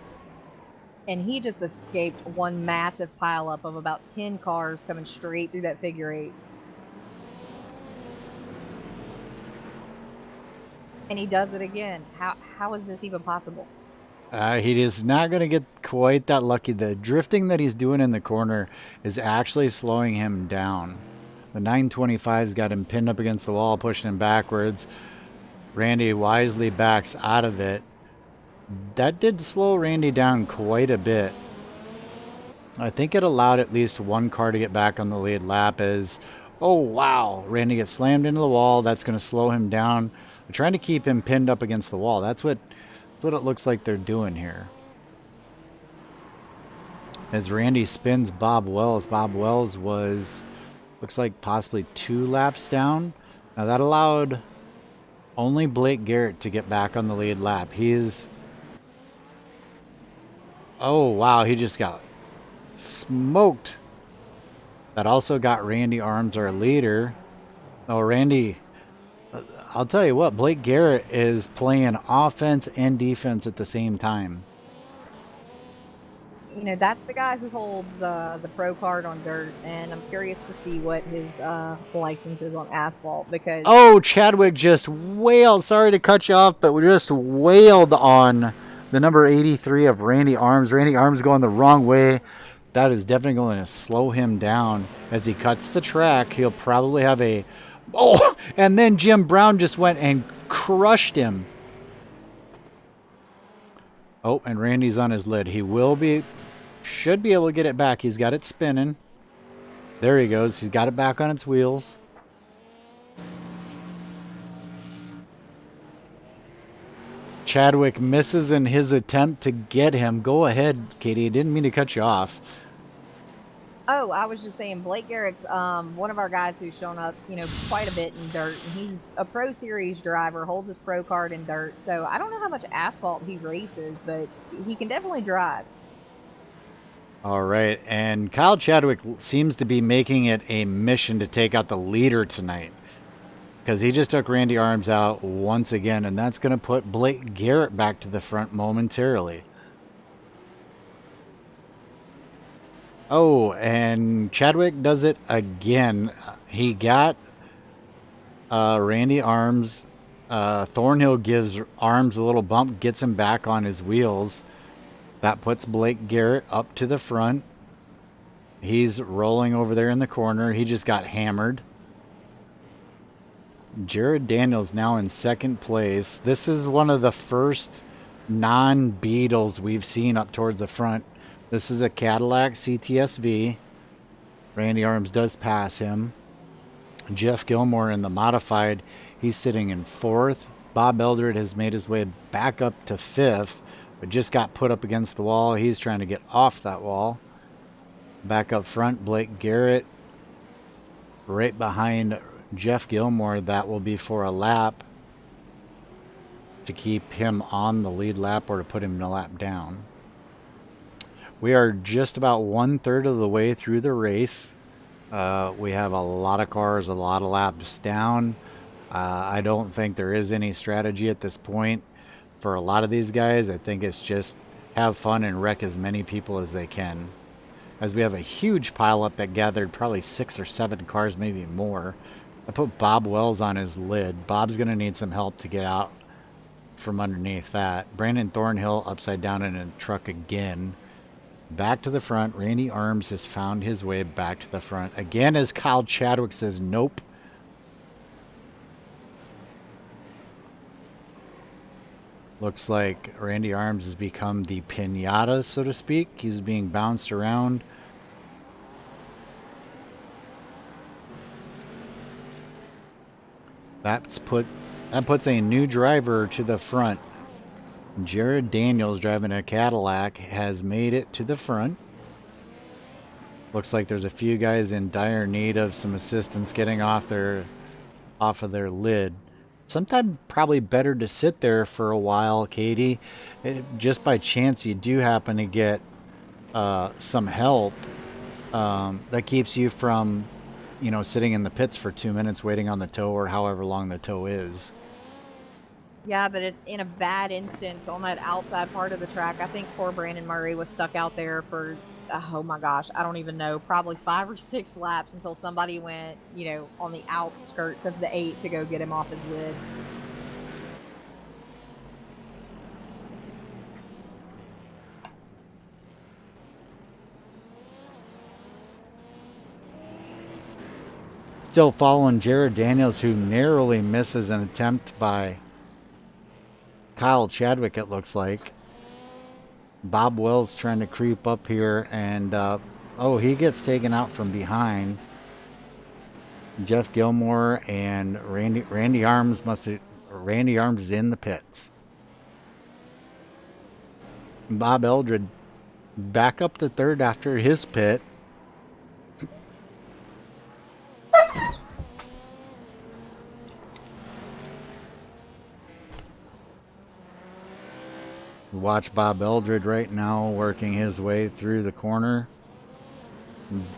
And he just escaped one massive pileup of about 10 cars coming straight through that figure 8. And he does it again. How is this even possible? He is not going to get quite that lucky. The drifting that he's doing in the corner is actually slowing him down. The 925's got him pinned up against the wall, pushing him backwards. Randy wisely backs out of it. That did slow Randy down quite a bit. I think it allowed at least one car to get back on the lead lap as, oh wow, Randy gets slammed into the wall. That's going to slow him down. They're trying to keep him pinned up against the wall. That's what it looks like they're doing here. As Randy spins Bob Wells. Bob Wells was, looks like possibly 2 laps down. Now that allowed only Blake Garrett to get back on the lead lap. He's, oh wow, he just got smoked. That also got Randy Arms, our leader. Oh, Randy, I'll tell you what, Blake Garrett is playing offense and defense at the same time. You know, that's the guy who holds the pro card on dirt, and I'm curious to see what his license is on asphalt, because... Oh, Chadwick just wailed. Sorry to cut you off, but we just wailed on the number 83 of Randy Arms. Randy Arms going the wrong way. That is definitely going to slow him down as he cuts the track. He'll probably have a... Oh, and then Jim Brown just went and crushed him. Oh, and Randy's on his lid. He should be able to get it back. He's got it spinning. There he goes. He's got it back on its wheels. Chadwick misses in his attempt to get him. Go ahead, Katie. I didn't mean to cut you off. Oh, I was just saying, Blake Garrett's one of our guys who's shown up, you know, quite a bit in dirt. And he's a Pro Series driver, holds his pro card in dirt. So I don't know how much asphalt he races, but he can definitely drive. All right, and Kyle Chadwick seems to be making it a mission to take out the leader tonight, because he just took Randy Arms out once again, and that's going to put Blake Garrett back to the front momentarily. Oh, and Chadwick does it again. He got Randy Arms. Thornhill gives Arms a little bump, gets him back on his wheels. That puts Blake Garrett up to the front. He's rolling over there in the corner. He just got hammered. Jared Daniels now in second place. This is one of the first non-Beetles we've seen up towards the front. This is a Cadillac CTSV. Randy Arms does pass him. Jeff Gilmore in the modified, he's sitting in 4th. Bob Eldred has made his way back up to 5th, but just got put up against the wall. He's trying to get off that wall. Back up front, Blake Garrett right behind Jeff Gilmore. That will be for a lap to keep him on the lead lap or to put him in a lap down. We are just about 1/3 of the way through the race. We have a lot of cars, a lot of laps down. I don't think there is any strategy at this point for a lot of these guys. I think it's just have fun and wreck as many people as they can. As we have a huge pileup that gathered probably 6 or 7 cars, maybe more. I put Bob Wells on his lid. Bob's going to need some help to get out from underneath that. Brandon Thornhill upside down in a truck again. Back to the front. Randy Arms has found his way back to the front. Again, as Kyle Chadwick says, nope. Looks like Randy Arms has become the piñata, so to speak. He's being bounced around. That puts a new driver to the front. Jared Daniels, driving a Cadillac, has made it to the front. Looks like there's a few guys in dire need of some assistance getting off of their lid. Sometimes probably better to sit there for a while, Katie. Just by chance you do happen to get some help. That keeps you from you know, sitting in the pits for 2 minutes waiting on the tow or however long the tow is. Yeah, but in a bad instance on that outside part of the track, I think poor Brandon Murray was stuck out there for, oh my gosh, I don't even know, probably 5 or 6 laps until somebody went, you know, on the outskirts of the 8 to go get him off his lid. Still following Jared Daniels, who narrowly misses an attempt by Kyle Chadwick, it looks like. Bob Wells trying to creep up here, and oh, he gets taken out from behind. Jeff Gilmore and Randy Arms Randy Arms is in the pits. Bob Eldred back up to third after his pit. Watch Bob Eldred right now working his way through the corner.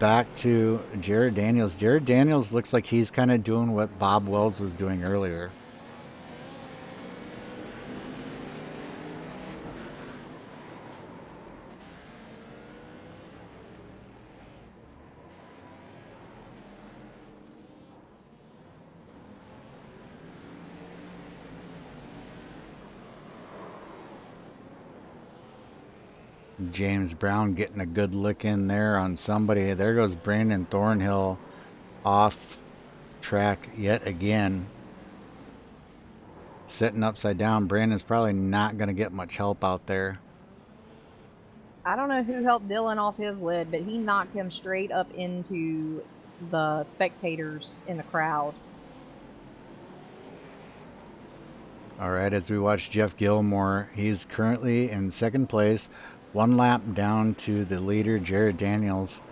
Back to Jared Daniels. Jared Daniels looks like he's kind of doing what Bob Wells was doing earlier. James Brown getting a good look in there on somebody. There goes Brandon Thornhill off track yet again. Sitting upside down. Brandon's probably not going to get much help out there. I don't know who helped Dylan off his lid, but he knocked him straight up into the spectators in the crowd. All right, as we watch Jeff Gilmore, he's currently in second place. 1 lap down to the leader, Jared Daniels.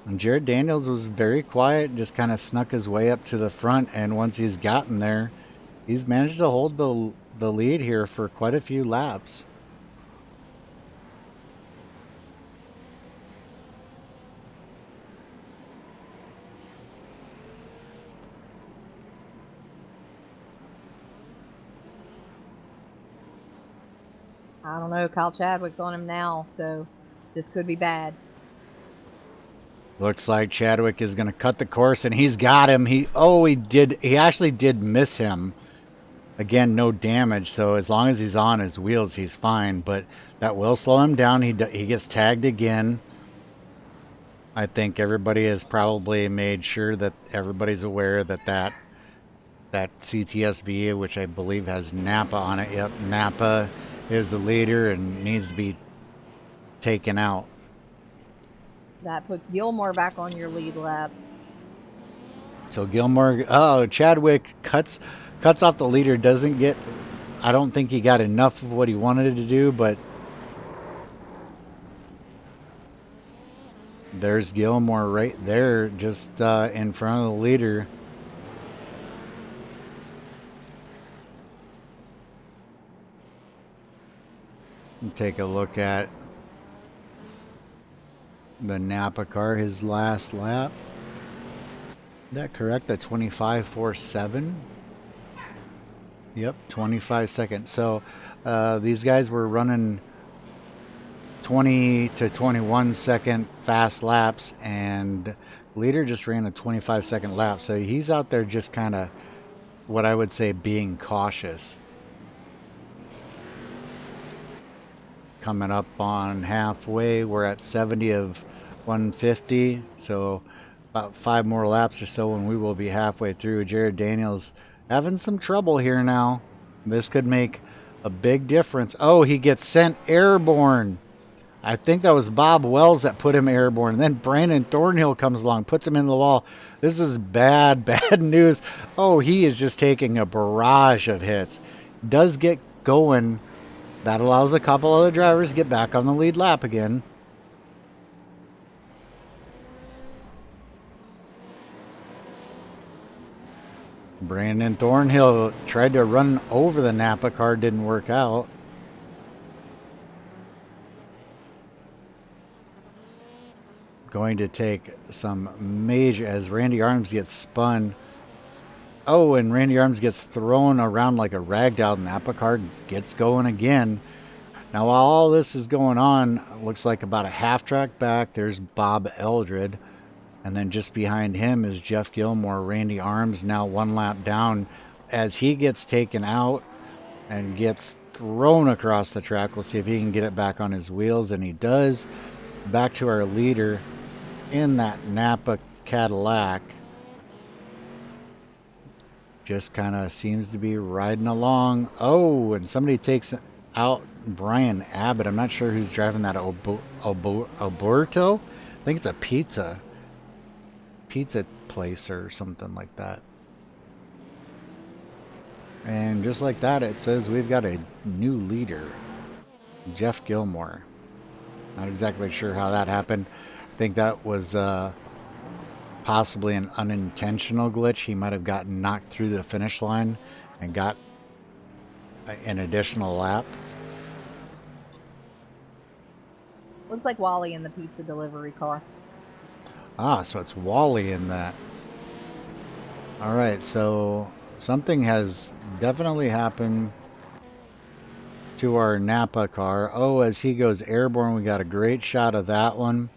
And Jared Daniels was very quiet, just kind of snuck his way up to the front, and once he's gotten there, he's managed to hold the lead here for quite a few laps. I don't know, Kyle Chadwick's on him now, so this could be bad. Looks like Chadwick is going to cut the course, and he's got him. He actually did miss him. Again, no damage, so as long as he's on his wheels, he's fine, but that will slow him down. He gets tagged again. I think everybody has probably made sure that everybody's aware that CTSV, which I believe has Napa on it. Yep, Napa is the leader and needs to be taken out. That puts Gilmore back on your lead lap. So Gilmore, Chadwick cuts off the leader. Doesn't get, I don't think he got enough of what he wanted to do, but there's Gilmore right there, just in front of the leader. Take a look at the Napa car, his last lap. Is that correct? The 25.47? Yep, 25 seconds. So these guys were running 20 to 21 second fast laps, and leader just ran a 25-second lap. So he's out there just kind of, what I would say, being cautious. Coming up on halfway, we're at 70 of 150, so about 5 more laps or so and we will be halfway through. Jared Daniels having some trouble here now. This could make a big difference. Oh, he gets sent airborne. I think that was Bob Wells that put him airborne. And then Brandon Thornhill comes along, puts him in the wall. This is bad news. Oh, he is just taking a barrage of hits. Does get going. That allows a couple other drivers to get back on the lead lap again. Brandon Thornhill tried to run over the Napa car, didn't work out. going to take some major, as Randy Arms gets spun. Oh, and Randy Arms gets thrown around like a ragdoll, and Napa car gets going again. Now, while all this is going on, looks like about a half track back, there's Bob Eldred. And then just behind him is Jeff Gilmore. Randy Arms now one lap down as he gets taken out and gets thrown across the track. We'll see if he can get it back on his wheels, and he does. Back to our leader in that Napa Cadillac. Just kind of seems to be riding along. Oh, and somebody takes out Brian Abbott. I'm not sure who's driving that Alberto. I think it's a pizza place or something like that. And just like that, it says we've got a new leader, Jeff Gilmore. Not exactly sure how that happened. I think that was possibly an unintentional glitch. He might have gotten knocked through the finish line and got an additional lap. Looks like Wally in the pizza delivery car. Ah, so it's Wally in that. All right, so something has definitely happened to our Napa car. Oh, as he goes airborne, we got a great shot of that one.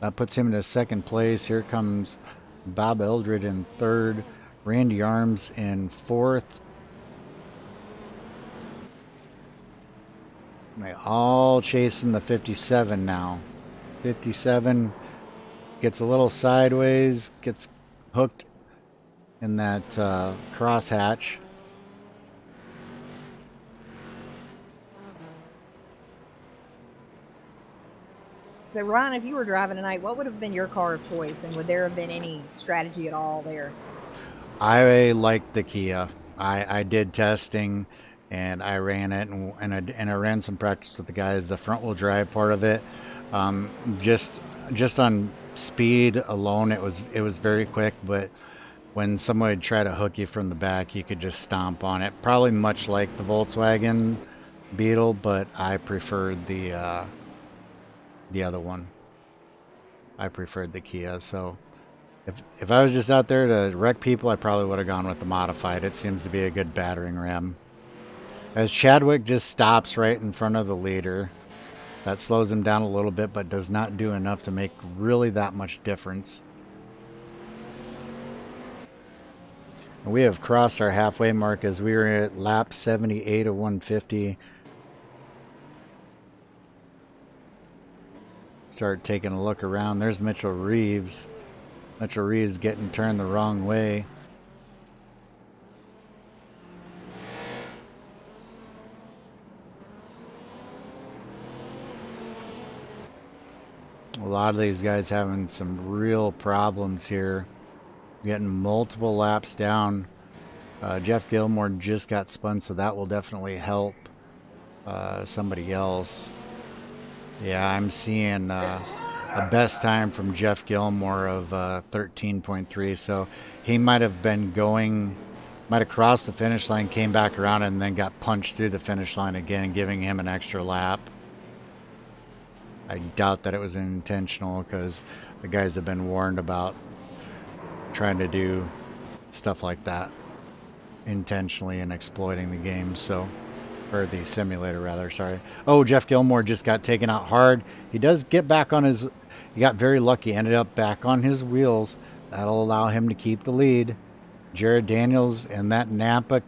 That puts him in second place. Here comes Bob Eldred in third. Randy Arms in fourth. They all chasing the 57 now. 57 gets a little sideways, gets hooked in that crosshatch. So, Ron, if you were driving tonight, what would have been your car of choice, and would there have been any strategy at all there? I like the Kia. I did testing, and I ran it, and I ran some practice with the guys. The front wheel drive part of it, just on speed alone, it was very quick. But when someone would try to hook you from the back, you could just stomp on it. Probably much like the Volkswagen Beetle, but I preferred the other one. I preferred the Kia. So if I was just out there to wreck people, I probably would have gone with the modified. It seems to be a good battering ram. As Chadwick just stops right in front of the leader, that slows him down a little bit, but does not do enough to make really that much difference. And we have crossed our halfway mark as we were at lap 78 of 150. Start taking a look around. There's Mitchell Reeves. Mitchell Reeves getting turned the wrong way. A lot of these guys having some real problems here. Getting multiple laps down. Jeff Gilmore just got spun, so that will definitely help somebody else. Yeah, I'm seeing a best time from Jeff Gilmore of 13.3. So he might have crossed the finish line, came back around, and then got punched through the finish line again, giving him an extra lap. I doubt that it was intentional, because the guys have been warned about trying to do stuff like that intentionally and exploiting the game. So, or the simulator rather, sorry. Oh, Jeff Gilmore just got taken out hard. He does get back on his, he got very lucky, ended up back on his wheels. That'll allow him to keep the lead. Jared Daniels and that Napa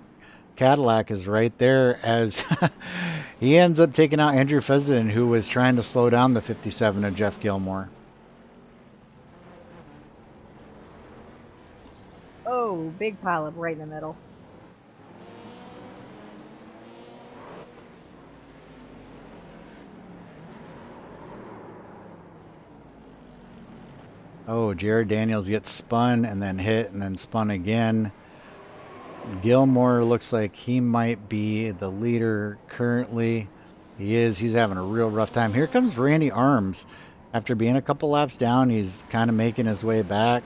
Cadillac is right there as he ends up taking out Andrew Fessenden, who was trying to slow down the 57 of Jeff Gilmore. Oh, big pileup right in the middle. Oh, Jared Daniels gets spun and then hit and then spun again. Gilmore looks like he might be the leader currently. He is. He's having a real rough time. Here comes Randy Arms. After being a couple laps down, he's kind of making his way back.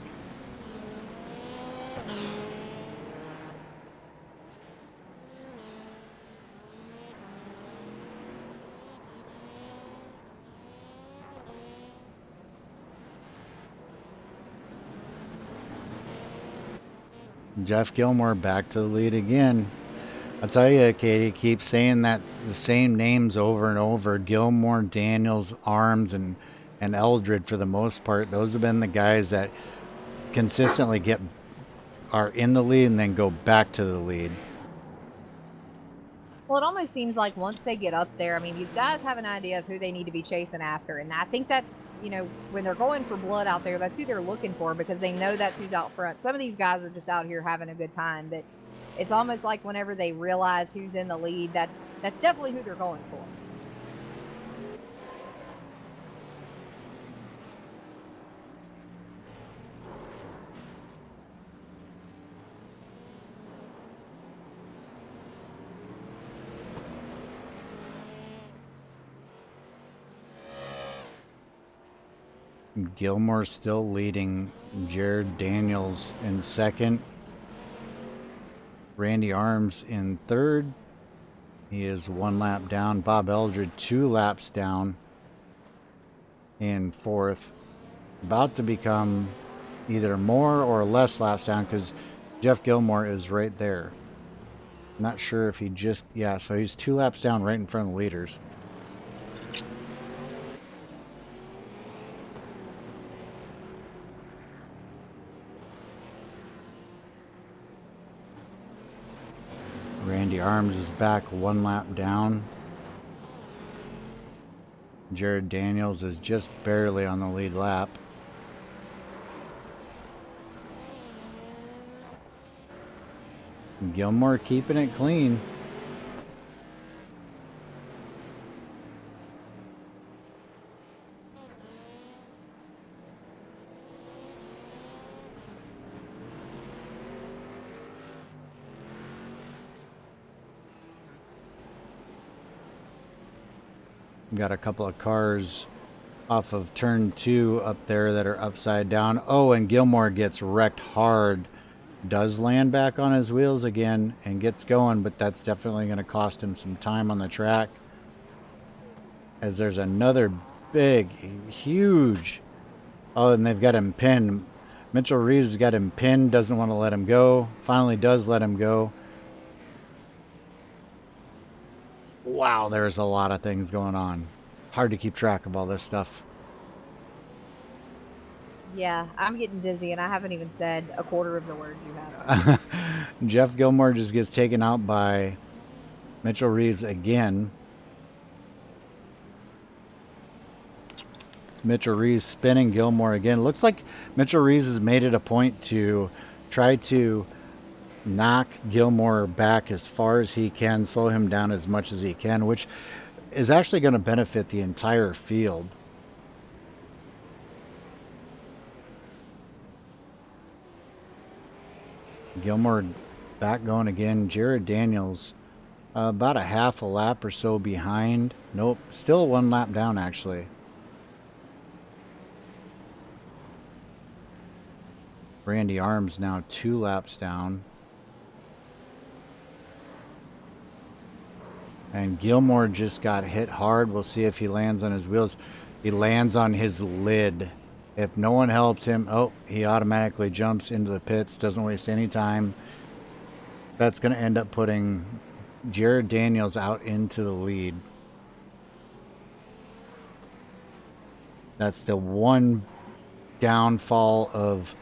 Jeff Gilmore back to the lead again. I tell you, Katie, keep saying that the same names over and over. Gilmore, Daniels, Arms, and Eldred for the most part. Those have been the guys that consistently are in the lead and then go back to the lead. Well, it almost seems like once they get up there, I mean, these guys have an idea of who they need to be chasing after. And I think that's, you know, when they're going for blood out there, that's who they're looking for because they know that's who's out front. Some of these guys are just out here having a good time, but it's almost like whenever they realize who's in the lead, that's definitely who they're going for. Gilmore still leading. Jared Daniels in second. Randy Arms in third. He is 1 lap down. Bob Eldred 2 laps down in fourth. About to become either more or less laps down because Jeff Gilmore is right there. Not sure if he just... Yeah, so he's 2 laps down right in front of the leaders. Randy Arms is back 1 lap down. Jared Daniels is just barely on the lead lap. Gilmore keeping it clean. Got a couple of cars off of turn 2 up there that are upside down. Oh, and Gilmore gets wrecked hard. Does land back on his wheels again and gets going, but that's definitely going to cost him some time on the track. As there's another big, huge... Oh, and they've got him pinned. Mitchell Reeves has got him pinned, doesn't want to let him go. Finally does let him go. Wow, there's a lot of things going on. Hard to keep track of all this stuff. Yeah, I'm getting dizzy, and I haven't even said a quarter of the words you have. Jeff Gilmore just gets taken out by Mitchell Reeves again. Mitchell Reeves spinning Gilmore again. Looks like Mitchell Reeves has made it a point to try to knock Gilmore back as far as he can, slow him down as much as he can, which is actually going to benefit the entire field. Gilmore back going again. Jared Daniels about a half a lap or so behind. Nope, still 1 lap down actually. Randy Arms now 2 laps down. And Gilmore just got hit hard. We'll see if he lands on his wheels. He lands on his lid. If no one helps him, oh, he automatically jumps into the pits. Doesn't waste any time. That's going to end up putting Jared Daniels out into the lead. That's the one downfall of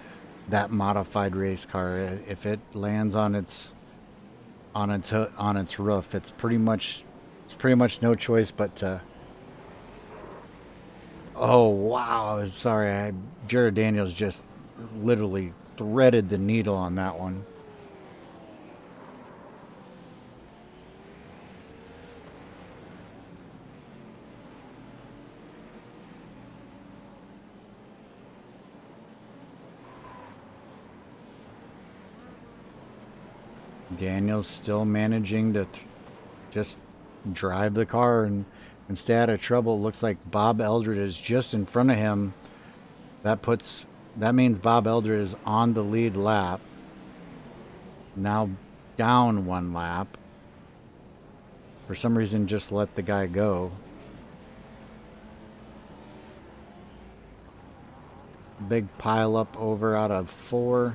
that modified race car. If it lands on its roof, it's pretty much no choice but to... Oh wow, sorry, Jared Daniels just literally threaded the needle on that one. Daniels still managing to just drive the car and stay out of trouble. Looks like Bob Eldred is just in front of him. That means Bob Eldred is on the lead lap. Now down 1 lap. For some reason, just let the guy go. Big pile up over out of 4.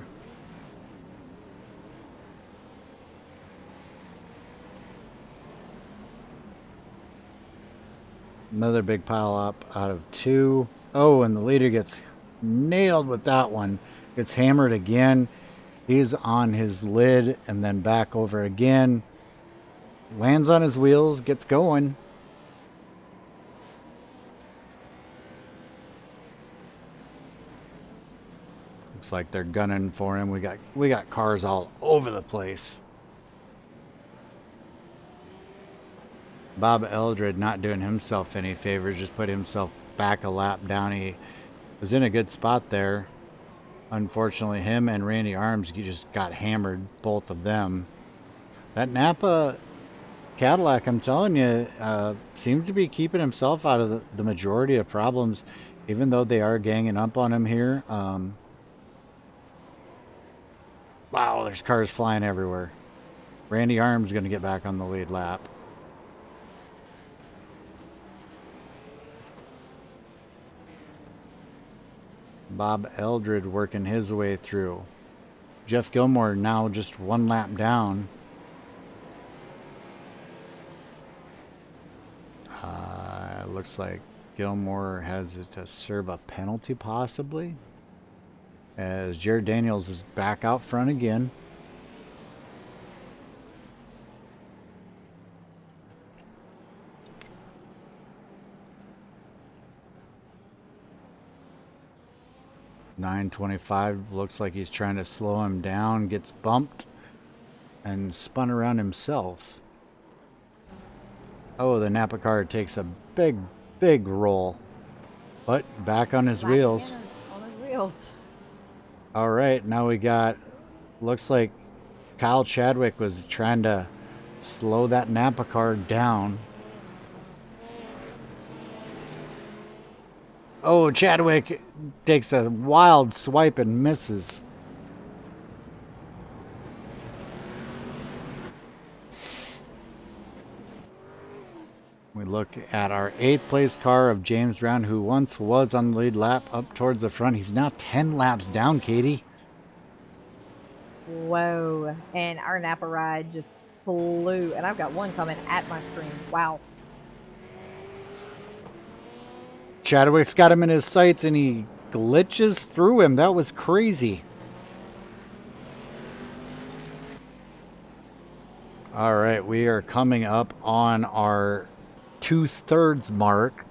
Another big pile up out of 2. Oh, and the leader gets nailed with that one. Gets hammered again. He's on his lid and then back over again. Lands on his wheels, gets going. Looks like they're gunning for him. We got cars all over the place. Bob Eldred not doing himself any favors, just put himself back a lap down. He was in a good spot there. Unfortunately, him and Randy Arms just got hammered, both of them. That Napa Cadillac, I'm telling you, seems to be keeping himself out of the majority of problems, even though they are ganging up on him here. Wow, there's cars flying everywhere. Randy Arms going to get back on the lead lap. Bob Eldred working his way through. Jeff Gilmore now just 1 lap down. Looks like Gilmore has to serve a penalty possibly, as Jared Daniels is back out front again. .925 looks like he's trying to slow him down, gets bumped and spun around himself. Oh, the Napa car takes a big roll, but back on his wheels. On his wheels. All right, now we got, looks like Kyle Chadwick was trying to slow that Napa car down. Oh, Chadwick takes a wild swipe and misses. We look at our 8th place car of James Brown, who once was on the lead lap up towards the front. He's now 10 laps down, Katie. Whoa. And our Napa ride just flew. And I've got one coming at my screen. Wow. Chadwick's got him in his sights and he glitches through him. That was crazy. All right, we are coming up on our 2/3 mark.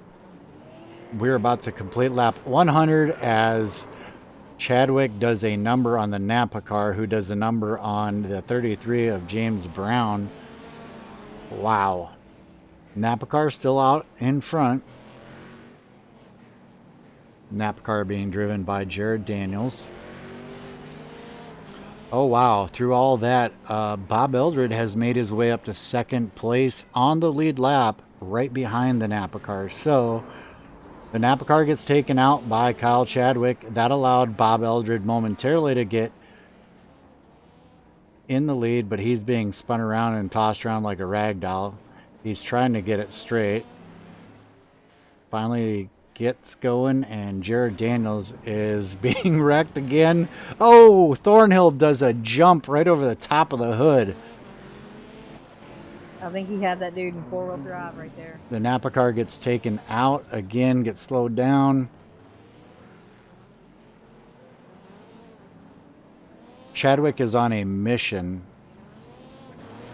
We're about to complete lap 100 as Chadwick does a number on the Napa car, who does a number on the 33 of James Brown. Wow. Napa car still out in front. Napa car being driven by Jared Daniels. Oh, wow. Through all that, Bob Eldred has made his way up to 2nd place on the lead lap, right behind the Napa car. So the Napa car gets taken out by Kyle Chadwick. That allowed Bob Eldred momentarily to get in the lead, but he's being spun around and tossed around like a rag doll. He's trying to get it straight. Finally gets going, and Jared Daniels is being wrecked again. Oh, Thornhill does a jump right over the top of the hood. I think he had that dude in 4-wheel drive right there. The Napa car gets taken out again, gets slowed down. Chadwick is on a mission.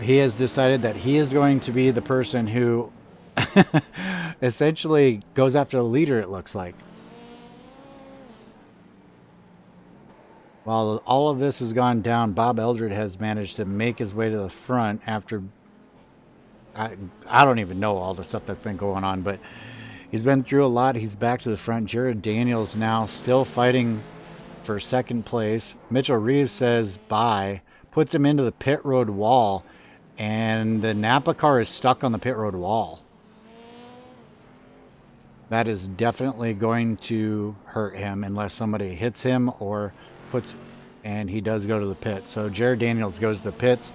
He has decided that he is going to be the person who essentially goes after the leader, it looks like. While all of this has gone down, Bob Eldred has managed to make his way to the front after... I don't even know all the stuff that's been going on, but he's been through a lot. He's back to the front. Jared Daniels now still fighting for 2nd place. Mitchell Reeves says bye, puts him into the pit road wall, and the Napa car is stuck on the pit road wall. That is definitely going to hurt him unless somebody hits him or puts, and he does go to the pit. So Jared Daniels goes to the pits.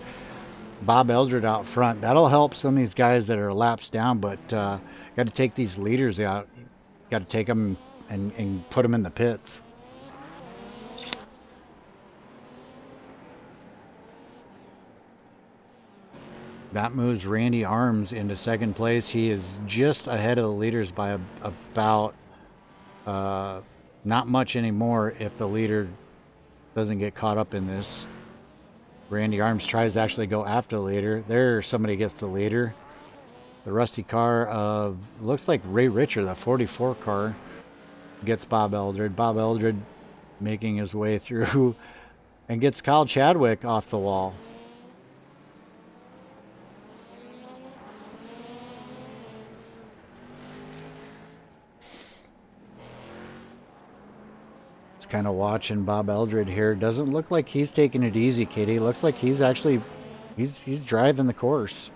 Bob Eldred out front. That'll help some of these guys that are laps down, but got to take these leaders out. Got to take them and put them in the pits. That moves Randy Arms into second place. He is just ahead of the leaders by about not much anymore if the leader doesn't get caught up in this. Randy Arms tries to actually go after the leader. There, somebody gets the leader. The rusty car of, looks like Ray Richer, the 44 car, gets Bob Eldred. Bob Eldred making his way through and gets Kyle Chadwick off the wall. Kind of watching Bob Eldred here. Doesn't look like he's taking it easy, Katie. Looks like he's actually he's driving the course.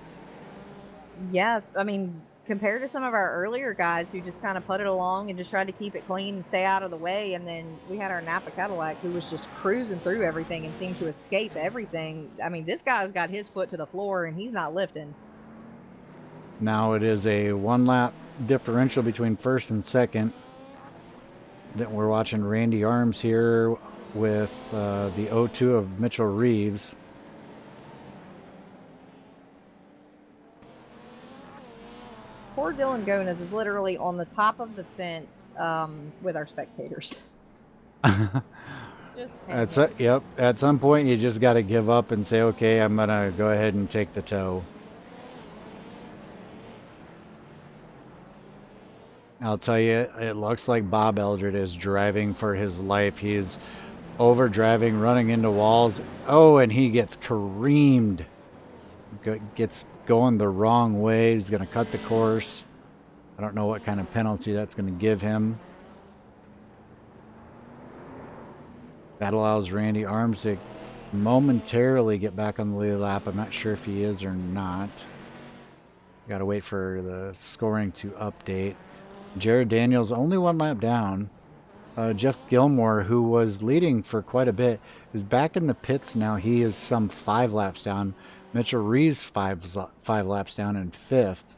Yeah, I mean, compared to some of our earlier guys who just kind of put it along and just tried to keep it clean and stay out of the way, and then we had our Napa Cadillac who was just cruising through everything and seemed to escape everything. I mean, this guy's got his foot to the floor and he's not lifting. Now it is a 1 lap differential between first and second. That we're watching Randy Arms here with the 02 of Mitchell Reeves. Poor Dylan Gonas is literally on the top of the fence with our spectators. Yep. At some point, you just got to give up and say, okay, I'm going to go ahead and take the tow. I'll tell you, it looks like Bob Eldred is driving for his life. He's over driving, running into walls. Oh, and he gets careened. Gets going the wrong way. He's going to cut the course. I don't know what kind of penalty that's going to give him. That allows Randy Arms to momentarily get back on the lead lap. I'm not sure if he is or not. Got to wait for the scoring to update. Jared Daniels only 1 lap down. Jeff Gilmore, who was leading for quite a bit, is back in the pits now. He is some 5 laps down. Mitchell Reeves 5 laps down in 5th.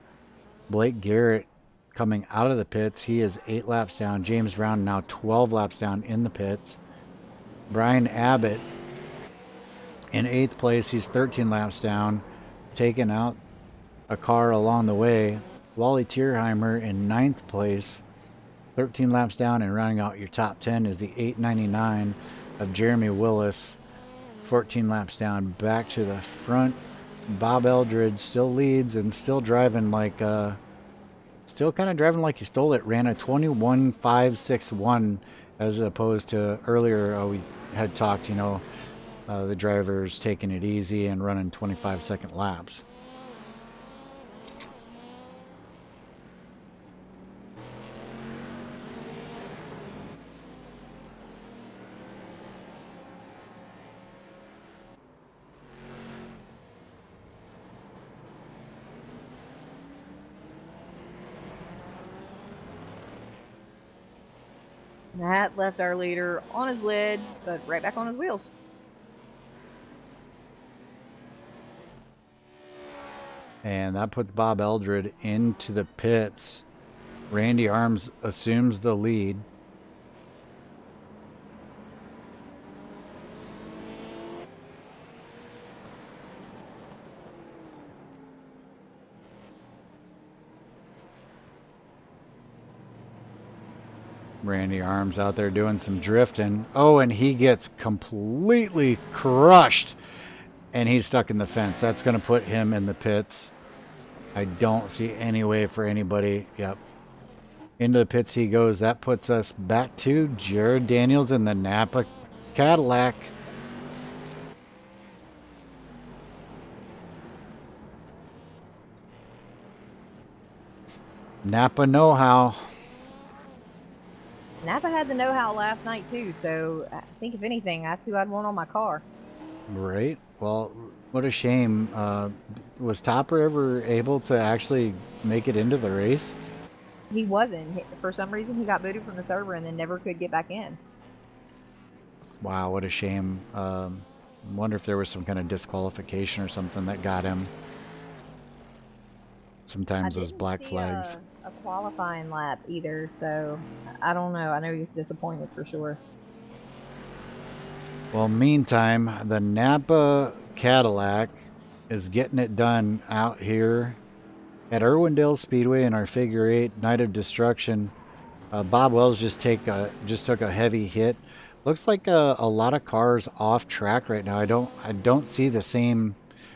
Blake Garrett coming out of the pits. He is 8 laps down. James Brown now 12 laps down in the pits. Brian Abbott in 8th place. He's 13 laps down, taking out a car along the way. Wally Tierheimer in 9th place, 13 laps down, and rounding out your top 10 is the 899 of Jeremy Willis, 14 laps down. Back to the front, Bob Eldred still leads and still driving like, still kind of driving like he stole it. Ran a 21.561 as opposed to earlier we had talked, the drivers taking it easy and running 25-second laps. That left our leader on his lid, but right back on his wheels. And that puts Bob Eldred into the pits. Randy Arms assumes the lead. Randy Arms out there doing some drifting. Oh, and he gets completely crushed. And he's stuck in the fence. That's going to put him in the pits. I don't see any way for anybody. Yep. Into the pits he goes. That puts us back to Jared Daniels in the Napa Cadillac. Napa know-how. Napa had the know-how last night too, so I think if anything, that's who I'd want on my car. Right. Well, what a shame. Was Topper ever able to actually make it into the race? He wasn't. For some reason, he got booted from the server and then never could get back in. Wow, what a shame. Wonder if there was some kind of disqualification or something that got him. Sometimes those black flags. A qualifying lap either, so I don't know. I know he's disappointed for sure. Well, meantime, the Napa Cadillac is getting it done out here at Irwindale Speedway in our Figure 8 Night of Destruction. Bob Wells just took a heavy hit. Looks like a lot of cars off track right now. I don't see the same.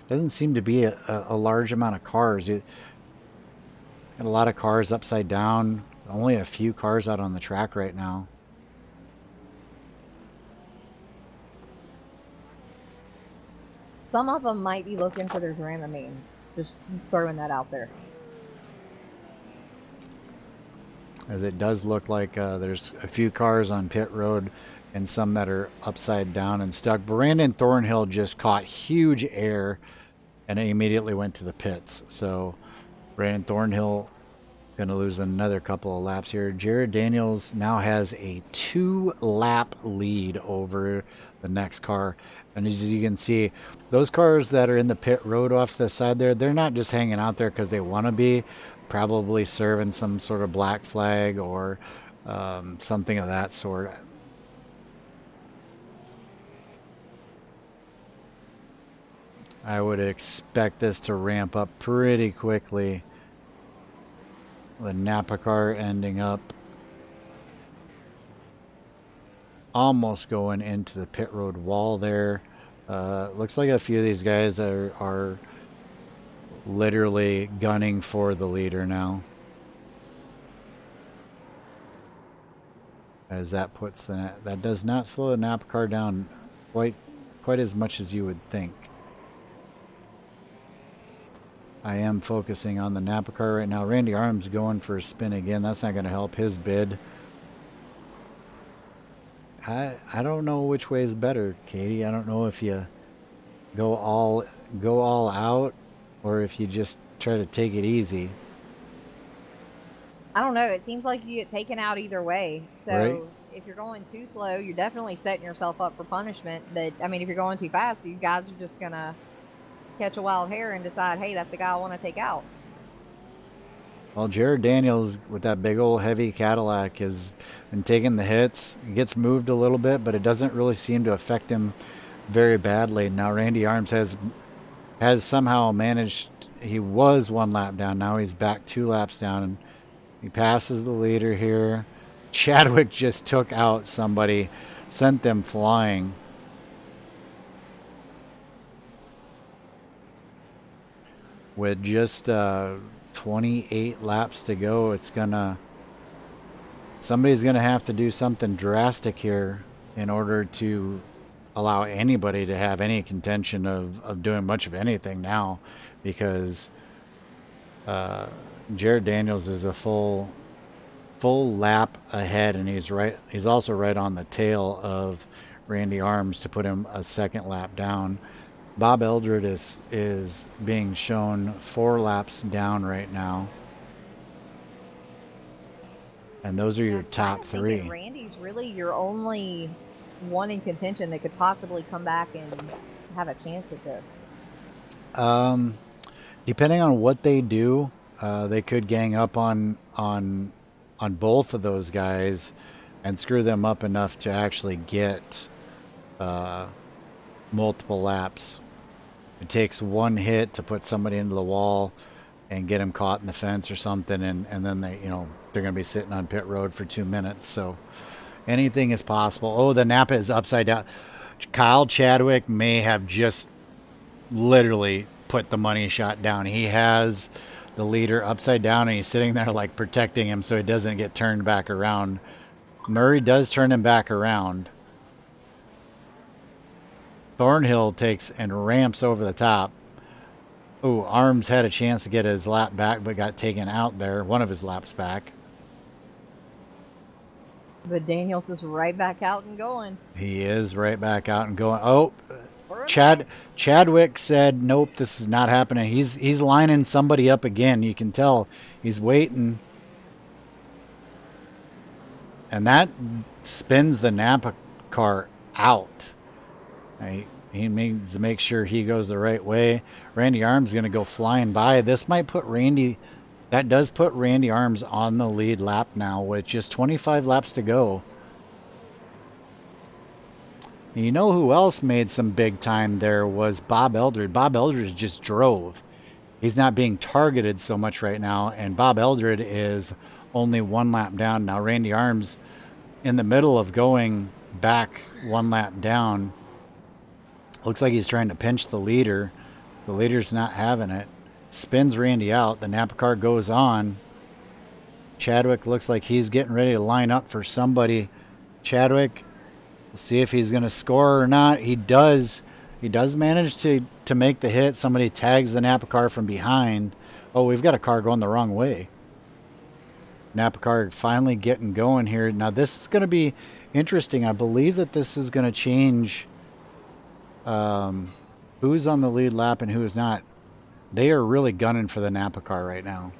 Doesn't seem to be a large amount of cars. Got a lot of cars upside down. Only a few cars out on the track right now. Some of them might be looking for their Dramamine. Just throwing that out there. As it does look like there's a few cars on pit road and some that are upside down and stuck. Brandon Thornhill just caught huge air and immediately went to the pits. So Brandon Thornhill going to lose another couple of laps here. Jared Daniels now has a 2-lap lead over the next car. And as you can see, those cars that are in the pit road off the side there, they're not just hanging out there because they want to be. Probably serving some sort of black flag or something of that sort. I would expect this to ramp up pretty quickly. The Napa car ending up almost going into the pit road wall there. Looks like a few of these guys are literally gunning for the leader now. As that puts that does not slow the Napa car down quite as much as you would think. I am focusing on the Napa car right now. Randy Arms going for a spin again. That's not going to help his bid. I don't know which way is better, Katie. I don't know if you go all out or if you just try to take it easy. I don't know. It seems like you get taken out either way. So Right. if you're going too slow, you're definitely setting yourself up for punishment. But I mean, if you're going too fast, these guys are just gonna catch a wild hare and decide, hey, that's the guy I want to take out. Well, Jared Daniels with that big old heavy Cadillac has been taking the hits. He gets moved a little bit, but it doesn't really seem to affect him very badly. Now Randy Arms has somehow managed. He was 1 lap down. Now he's back 2 laps down, and he passes the leader here. Chadwick just took out somebody, sent them flying. With just 28 laps to go, somebody's gonna have to do something drastic here in order to allow anybody to have any contention of doing much of anything now, because Jared Daniels is a full lap ahead, and he's also right on the tail of Randy Arms to put him a 2nd lap down. Bob Eldred is being shown 4 laps down right now. And those are your top 3. Randy's really your only one in contention that could possibly come back and have a chance at this. Depending on what they do, they could gang up on both of those guys and screw them up enough to actually get multiple laps. It takes 1 hit to put somebody into the wall and get them caught in the fence or something, and then they're going to be sitting on pit road for 2 minutes. So anything is possible. Oh, the Napa is upside down. Kyle Chadwick may have just literally put the money shot down. He has the leader upside down, and he's sitting there like protecting him so he doesn't get turned back around. Murray does turn him back around. Thornhill takes and ramps over the top. Oh, Arms had a chance to get his lap back, but got taken out there. One of his laps back. But Daniels is right back out and going. He is right back out and going. Oh, Chadwick said, nope, this is not happening. He's lining somebody up again. You can tell he's waiting. And that spins the Napa car out. He needs to make sure he goes the right way. Randy Arms is going to go flying by. This might put Randy... That does put Randy Arms on the lead lap now with just 25 laps to go. And you know who else made some big time there was Bob Eldred. Bob Eldred just drove. He's not being targeted so much right now, and Bob Eldred is only 1 lap down. Now Randy Arms in the middle of going back 1 lap down. Looks like he's trying to pinch the leader. The leader's not having it. Spins Randy out. The Napa car goes on. Chadwick looks like he's getting ready to line up for somebody. Chadwick, see if he's going to score or not. He does. He does manage to make the hit. Somebody tags the Napa car from behind. Oh, we've got a car going the wrong way. Napa car finally getting going here. Now this is going to be interesting. I believe that this is going to change who's on the lead lap and who is not. They are really gunning for the Napa car right now.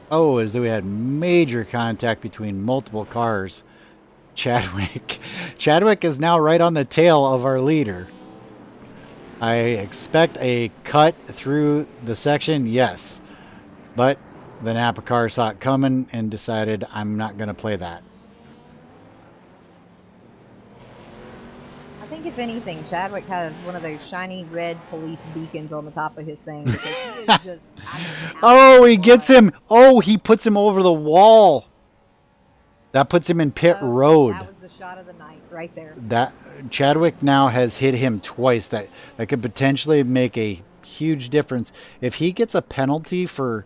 Oh, as though we had major contact between multiple cars. Chadwick is now right on the tail of our leader. I expect a cut through the section, yes. But the Napa car saw it coming and decided, I'm not going to play that. I think if anything, Chadwick has one of those shiny red police beacons on the top of his thing. Because he is just, oh, he gets him. Oh, he puts him over the wall. That puts him in pit road. That was the shot of the night right there. That Chadwick now has hit him twice. That could potentially make a huge difference. If he gets a penalty for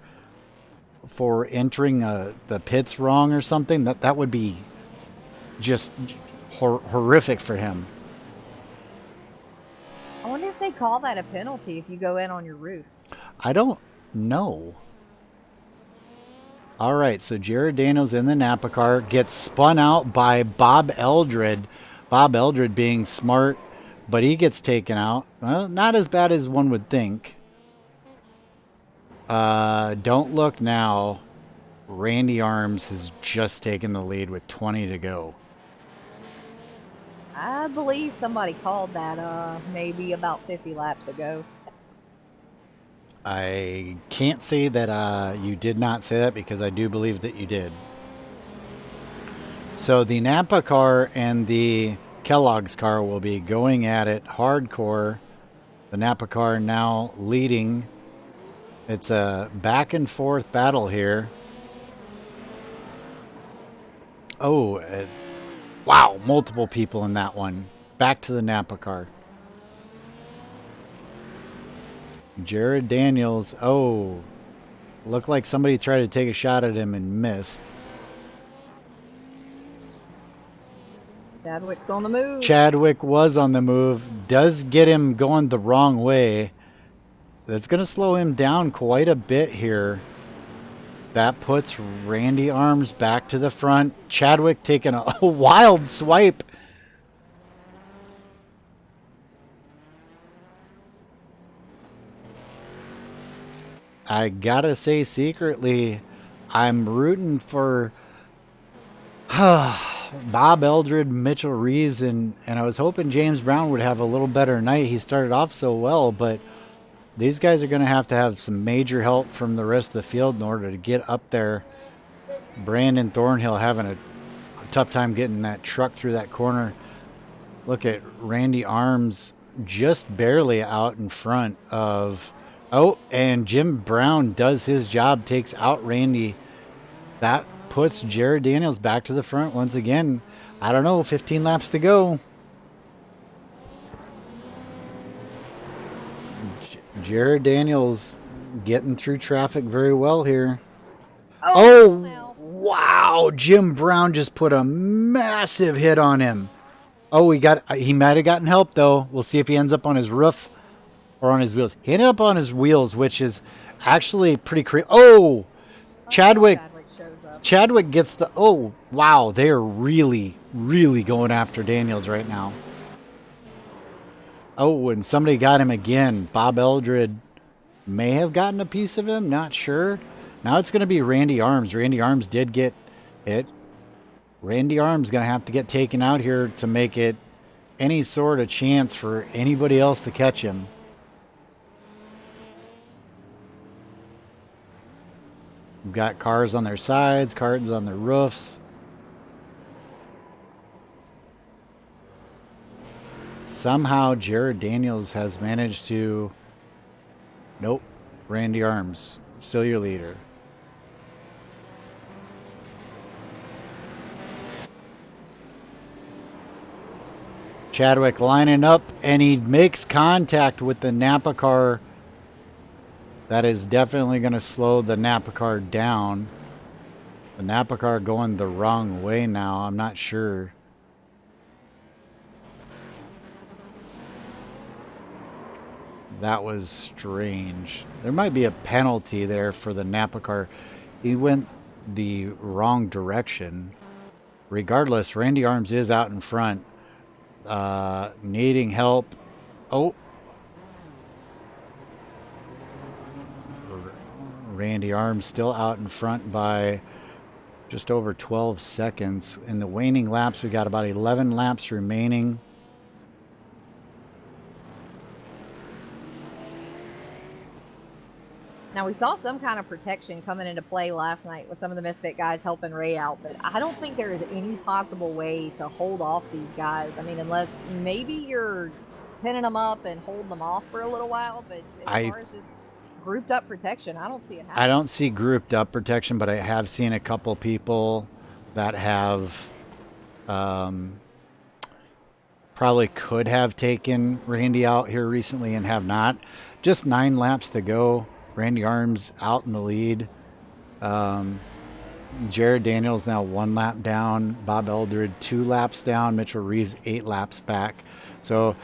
entering the pits wrong or something, that would be just horrific for him. I wonder if they call that a penalty if you go in on your roof. I don't know. All right, so Jared Daniels in the Napa car gets spun out by Bob Eldred. Bob Eldred being smart, but he gets taken out. Well, not as bad as one would think. Don't look now. Randy Arms has just taken the lead with 20 to go. I believe somebody called that maybe about 50 laps ago. I can't say that you did not say that because I do believe that you did. So the Napa car and the Kellogg's car will be going at it hardcore. The Napa car now leading. It's a back and forth battle here. Oh, wow, multiple people in that one. Back to the Napa car. Jared Daniels. Oh, looked like somebody tried to take a shot at him and missed. Chadwick's on the move. Chadwick was on the move. Does get him going the wrong way. That's going to slow him down quite a bit here. That puts Randy Arms back to the front. Chadwick taking a wild swipe. I gotta say secretly, I'm rooting for Bob Eldred, Mitchell Reeves, and I was hoping James Brown would have a little better night. He started off so well, but these guys are going to have some major help from the rest of the field in order to get up there. Brandon Thornhill having a tough time getting that truck through that corner. Look at Randy Arms just barely out in front of... Oh, and Jim Brown does his job, takes out Randy. That puts Jared Daniels back to the front once again. I don't know, 15 laps to go. Jared Daniels getting through traffic very well here. Oh, wow. Jim Brown just put a massive hit on him. Oh, he might have gotten help, though. We'll see if he ends up on his roof or on his wheels. He ended up on his wheels, which is actually pretty crazy. Oh, Chadwick shows up. Chadwick gets the... Oh, wow. They are really, really going after Daniels right now. Oh, and somebody got him again. Bob Eldred may have gotten a piece of him. Not sure. Now it's going to be Randy Arms. Randy Arms did get hit. Randy Arms going to have to get taken out here to make it any sort of chance for anybody else to catch him. We've got cars on their sides, cars on their roofs. somehow Jared Daniels has managed to... Nope. Randy Arms, still your leader. Chadwick lining up, and he makes contact with the Napa car. That is definitely going to slow the Napa car down. The Napa car going the wrong way now. I'm not sure. That was strange. There might be a penalty there for the Napa car. He went the wrong direction. Regardless, Randy Arms is out in front. Needing help. Oh. Randy Arms still out in front by just over 12 seconds. In the waning laps, we got about 11 laps remaining. Now, we saw some kind of protection coming into play last night with some of the Misfit guys helping Ray out, but I don't think there is any possible way to hold off these guys. I mean, unless maybe you're pinning them up and holding them off for a little while, but as far as just grouped up protection, I don't see it happening. I don't see grouped up protection, but I have seen a couple people that have probably could have taken Randy out here recently and have not. Just 9 laps to go. Randy Arms out in the lead. Jared Daniels now 1 lap down. Bob Eldred 2 laps down. Mitchell Reeves 8 laps back. So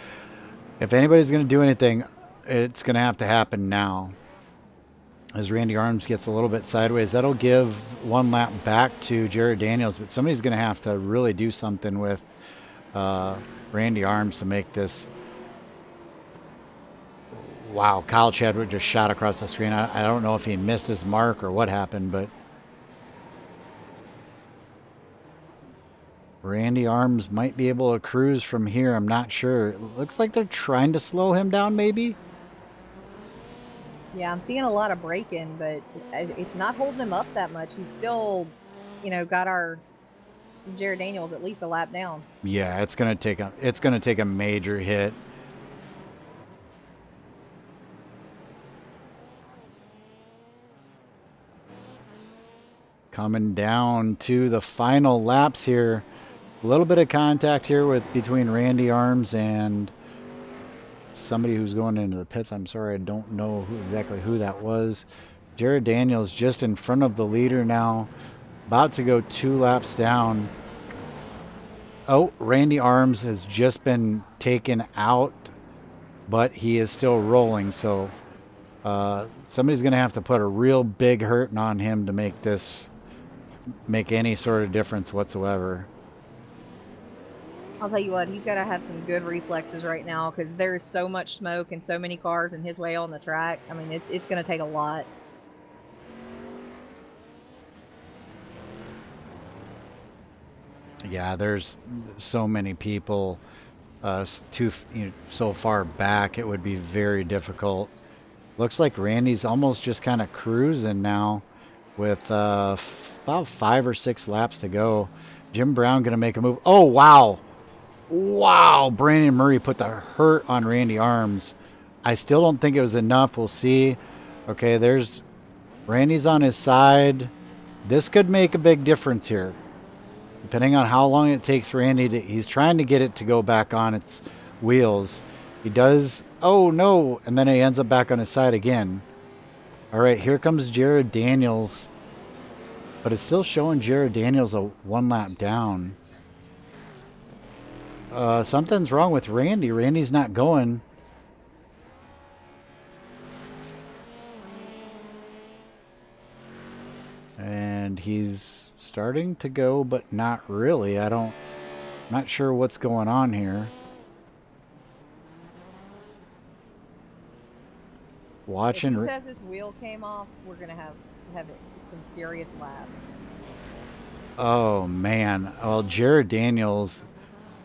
if anybody's going to do anything, it's going to have to happen now. As Randy Arms gets a little bit sideways, that'll give 1 lap back to Jared Daniels. But somebody's going to have to really do something with Randy Arms to make this. Wow, Kyle Chadwick just shot across the screen. I don't know if he missed his mark or what happened, but Randy Arms might be able to cruise from here. I'm not sure. It looks like they're trying to slow him down, maybe. Yeah, I'm seeing a lot of braking, but it's not holding him up that much. He's still, got our Jared Daniels at least a lap down. Yeah, it's gonna take a major hit. Coming down to the final laps here. A little bit of contact here between Randy Arms and somebody who's going into the pits. I'm sorry, I don't know exactly who that was. Jared Daniels just in front of the leader now. About to go 2 laps down. Oh, Randy Arms has just been taken out, but he is still rolling. So somebody's going to have to put a real big hurting on him to make any sort of difference whatsoever. I'll tell you what, he's got to have some good reflexes right now because there's so much smoke and so many cars in his way on the track. I mean, it's going to take a lot. Yeah, there's so many people so far back. It would be very difficult. Looks like Randy's almost just kind of cruising now with about 5 or 6 laps to go. Jim Brown going to make a move. Oh, wow. Wow. Brandon Murray put the hurt on Randy Arms. I still don't think it was enough. We'll see. Okay, there's Randy's on his side. This could make a big difference here. Depending on how long it takes Randy he's trying to get it to go back on its wheels. He does. Oh, no. And then he ends up back on his side again. All right, here comes Jared Daniels. But it's still showing Jared Daniels a 1 lap down. Something's wrong with Randy. Randy's not going. And he's starting to go, but not really. Not sure what's going on here. Watching. If he says his wheel came off, we're gonna have some serious laps. Oh man. Well, Jared Daniels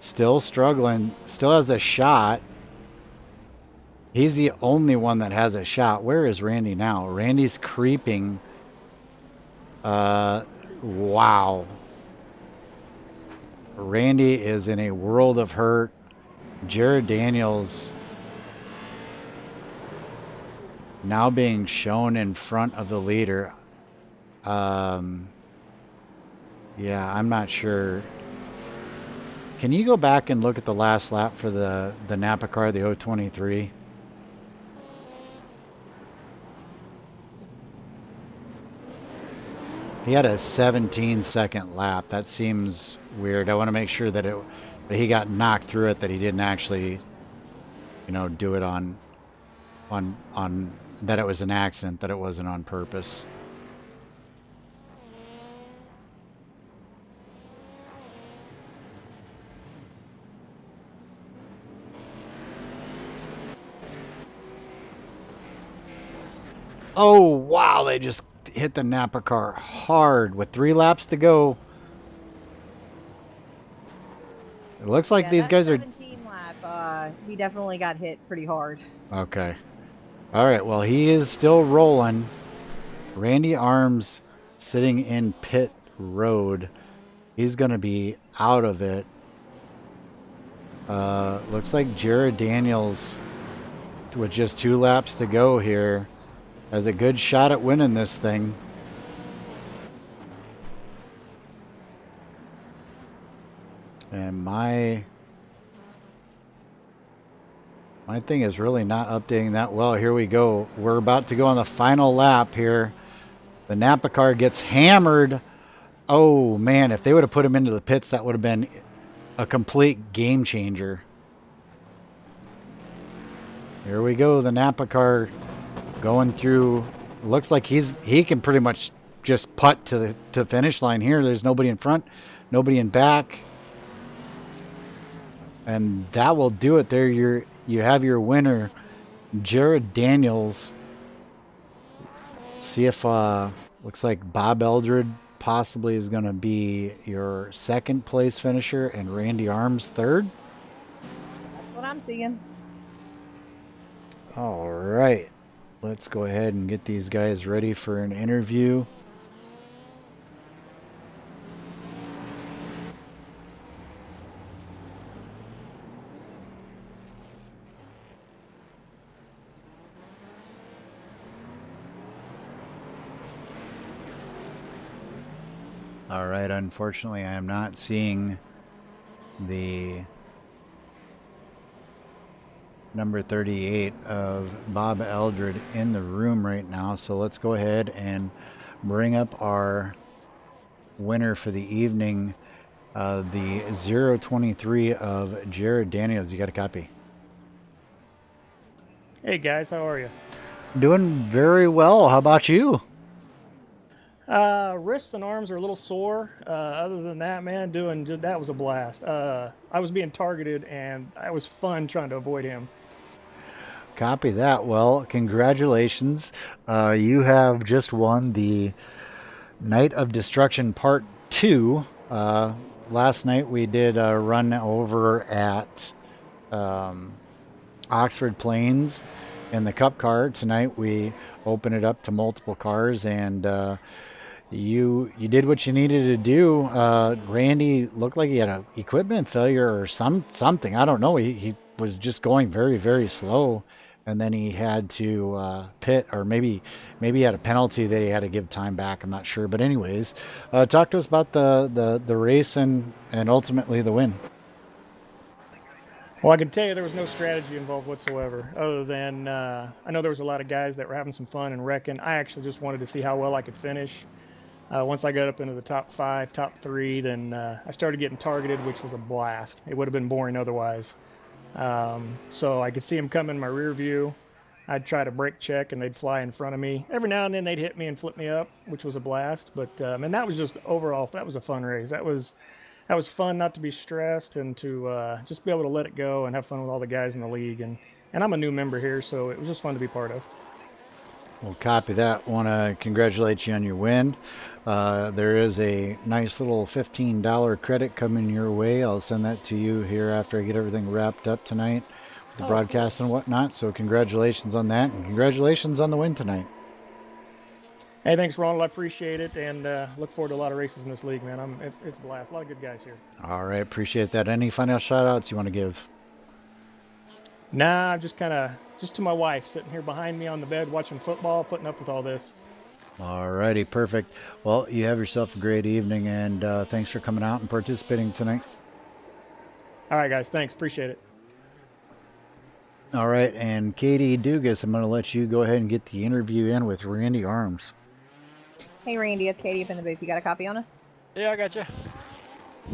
still struggling. Still has a shot. He's the only one that has a shot. Where is Randy now? Randy's creeping. Wow. Randy is in a world of hurt. Jared Daniels now being shown in front of the leader. Yeah, I'm not sure. Can you go back and look at the last lap for the Napa car, the 023? He had a 17-second lap. That seems weird. I want to make sure that he got knocked through it, that he didn't actually, do it on that it was an accident, that it wasn't on purpose. Oh, wow, they just hit the Napa car hard with 3 laps to go. It looks like these guys are... 17 lap, he definitely got hit pretty hard. Okay. All right, well, he is still rolling. Randy Arms sitting in pit road. He's going to be out of it. Looks like Jared Daniels, with just 2 laps to go here, has a good shot at winning this thing. And my thing is really not updating that well. Here we go. We're about to go on the final lap here. The Napa car gets hammered. Oh, man, if they would have put him into the pits, that would have been a complete game changer. Here we go. The Napa car going through. Looks like he can pretty much just putt to the finish line here. There's nobody in front, nobody in back. And that will do it there. You have your winner, Jared Daniels. See if looks like Bob Eldred possibly is going to be your 2nd place finisher and Randy Arms 3rd. That's what I'm seeing. All right. Let's go ahead and get these guys ready for an interview. All right, unfortunately, I am not seeing the number 38 of Bob Eldred in the room right now. So let's go ahead and bring up our winner for the evening, the 023 of Jared Daniels. You got a copy? Hey guys, how are you? Doing very well. How about you? Wrists and arms are a little sore. Other than that, man, that was a blast. I was being targeted, and it was fun trying to avoid him. Copy that. Well, congratulations. You have just won the Night of Destruction Part 2. Last night we did a run over at Oxford Plains in the Cup car. Tonight we open it up to multiple cars, and you did what you needed to do. Randy looked like he had an equipment failure or something. I don't know. He was just going very, very slow, and then he had to pit, or maybe he had a penalty that he had to give time back. I'm not sure. But anyways, talk to us about the race and ultimately the win. Well, I can tell you there was no strategy involved whatsoever, other than I know there was a lot of guys that were having some fun and wrecking. I actually just wanted to see how well I could finish. Once I got up into the top 5, top 3, then I started getting targeted, which was a blast. It would have been boring otherwise. So I could see them coming in my rear view. I'd try to brake check, and they'd fly in front of me. Every now and then they'd hit me and flip me up, which was a blast. But and that was just overall, that was a fun race. That was fun not to be stressed and to just be able to let it go and have fun with all the guys in the league. And I'm a new member here, so it was just fun to be part of. Well, copy that. Want to congratulate you on your win. There is a nice little $15 credit coming your way. I'll send that to you here after I get everything wrapped up tonight with the broadcast and whatnot. So congratulations on that, and congratulations on the win tonight. Hey, thanks, Ronald. I appreciate it, and look forward to a lot of races in this league, man. It's a blast. A lot of good guys here. All right, appreciate that. Any final shout-outs you want to give? Nah, just to my wife sitting here behind me on the bed watching football, putting up with all this. Alrighty, perfect. Well, you have yourself a great evening, and thanks for coming out and participating tonight. All right, guys, thanks, appreciate it. All right, and Katie Dugas, I'm going to let you go ahead and get the interview in with Randy Arms. Hey, Randy, it's Katie up in the booth. You got a copy on us? Yeah, I got you.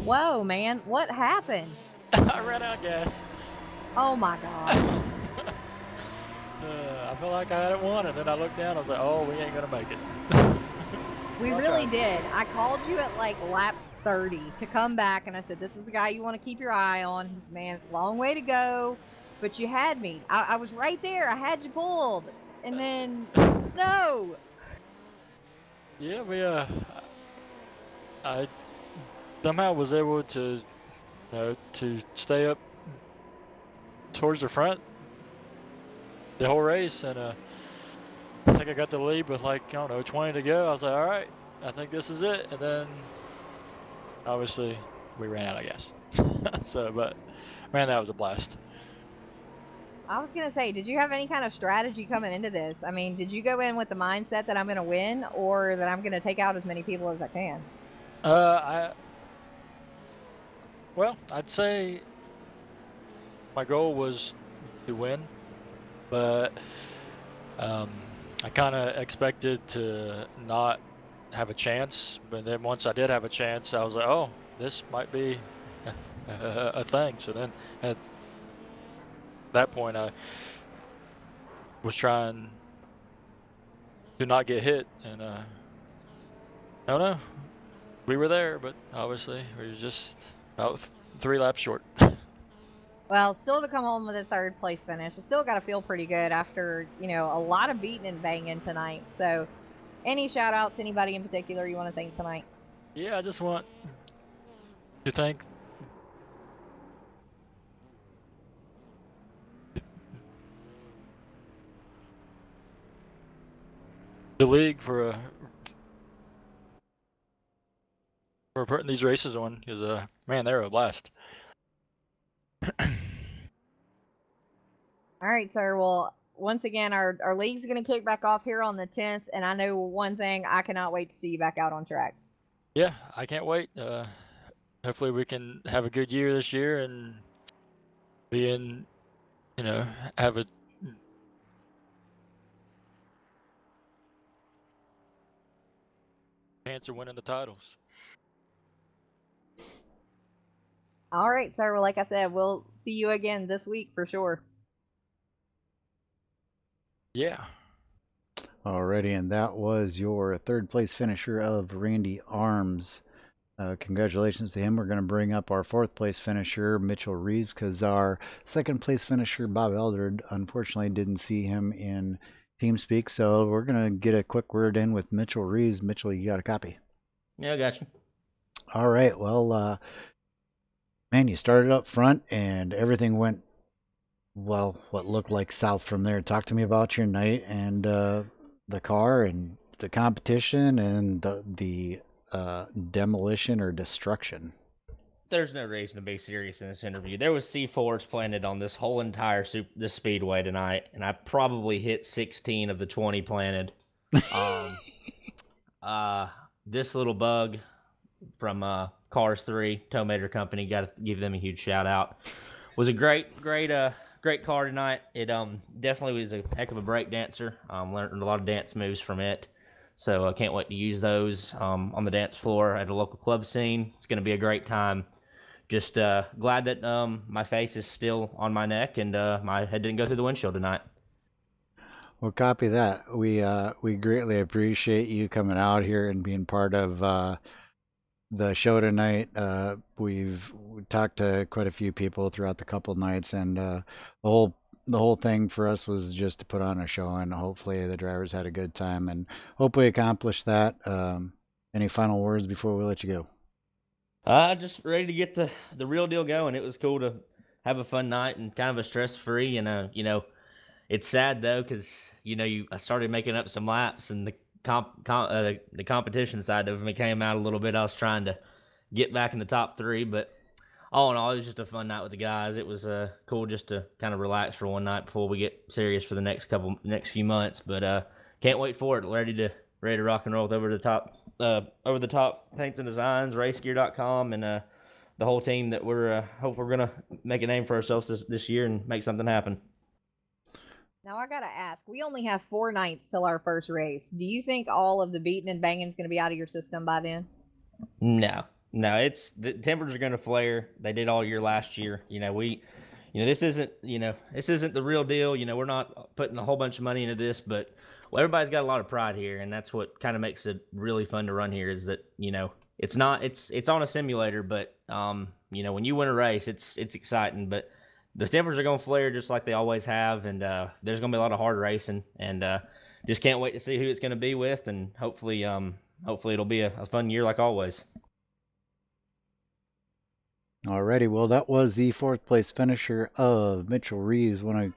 Whoa, man, what happened? I ran out of gas. Oh my gosh. I felt like I hadn't won, and then I looked down. I was like, "Oh, we ain't gonna make it." We really did. I called you at like lap 30 to come back, and I said, "This is the guy you want to keep your eye on." He's, man, long way to go, but you had me. I was right there. I had you pulled, and then no. Yeah, I somehow was able to, to stay up towards the front the whole race, and I think I got the lead with like, I don't know, 20 to go. I was like, all right, I think this is it. And then obviously we ran out of gas. So, but man, that was a blast. I was gonna say, did you have any kind of strategy coming into this? I mean, did you go in with the mindset that I'm gonna win, or that I'm gonna take out as many people as I can? Well, I'd say my goal was to win, but I kind of expected to not have a chance. But then once I did have a chance, I was like, oh, this might be a thing. So then at that point, I was trying to not get hit, and I don't know. We were there, but obviously we were just about 3 laps short. Well, still to come home with a third place finish. I still got to feel pretty good after, a lot of beating and banging tonight. So, any shout outs, anybody in particular you want to thank tonight? Yeah, I just want to thank the league for putting these races on, because man, they're a blast. All right, sir. Well, once again, our league's going to kick back off here on the 10th, and I know one thing, I cannot wait to see you back out on track. Yeah, I can't wait. Hopefully we can have a good year this year and be in, have a chance of winning the titles. All right, sir. Well, like I said, we'll see you again this week for sure. Yeah. Alrighty, and that was your third place finisher of Randy Arms. Congratulations to him. We're going to bring up our fourth place finisher, Mitchell Reeves, because our second place finisher, Bob Eldred, unfortunately didn't see him in TeamSpeak. So we're going to get a quick word in with Mitchell Reeves. Mitchell, you got a copy? Yeah, I got you. All right. Well, man, you started up front and everything went, well, what looked like south from there. Talk to me about your night and the car and the competition and the demolition or destruction. There's no reason to be serious in this interview. There was C4s planted on this whole entire this speedway tonight, and I probably hit 16 of the 20 planted. This little bug from Cars 3 Towmater Company, got to give them a huge shout out. Was a great car tonight. It definitely was a heck of a break dancer. Learned a lot of dance moves from it. So I can't wait to use those on the dance floor at a local club scene. It's going to be a great time. Just glad that my face is still on my neck and my head didn't go through the windshield tonight. Well, copy that. We greatly appreciate you coming out here and being part of the show tonight. We've talked to quite a few people throughout the couple nights, and the whole thing for us was just to put on a show, and hopefully the drivers had a good time, and hope we accomplished that. Any final words before we let you go? Just ready to get the real deal going. It was cool to have a fun night and kind of a stress-free, and it's sad though, because I started making up some laps, and the competition side of me came out a little bit. I was trying to get back in the top 3, but all in all, it was just a fun night with the guys. It was cool just to kind of relax for one night before we get serious for the next few months. But can't wait for it. Ready to rock and roll with over the top paints and designs, racegear.com, and the whole team that we're hope we're gonna make a name for ourselves this year and make something happen. Now I gotta ask, we only have 4 nights till our first race. Do you think all of the beating and banging is gonna be out of your system by then? No, it's the temperatures are gonna flare. They did all year last year. This isn't the real deal. We're not putting a whole bunch of money into this, but everybody's got a lot of pride here, and that's what kind of makes it really fun to run here. Is that it's on a simulator, but when you win a race, it's exciting. But the temperatures are gonna flare just like they always have, and there's gonna be a lot of hard racing, and just can't wait to see who it's gonna be with, and hopefully it'll be a fun year like always. Alrighty, well, that was the 4th place finisher of Mitchell Reeves. Want to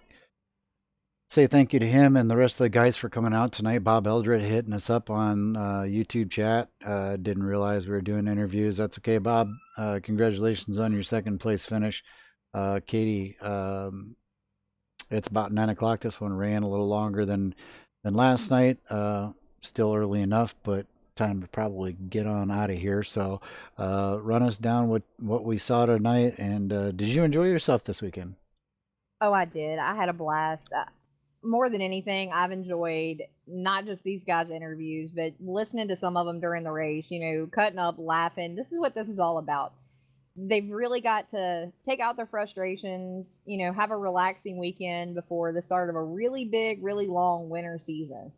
say thank you to him and the rest of the guys for coming out tonight. Bob Eldred hitting us up on YouTube chat. Didn't realize we were doing interviews. That's okay, Bob. Congratulations on your 2nd place finish. Katie, it's about 9 o'clock. This one ran a little longer than last night. Still early enough, but time to probably get on out of here. So run us down what we saw tonight, and did you enjoy yourself this weekend? Oh, I did. I had a blast. More than anything, I've enjoyed not just these guys' interviews, but listening to some of them during the race, cutting up, laughing. This is what this is all about. They've really got to take out their frustrations, have a relaxing weekend before the start of a really big, really long winter season.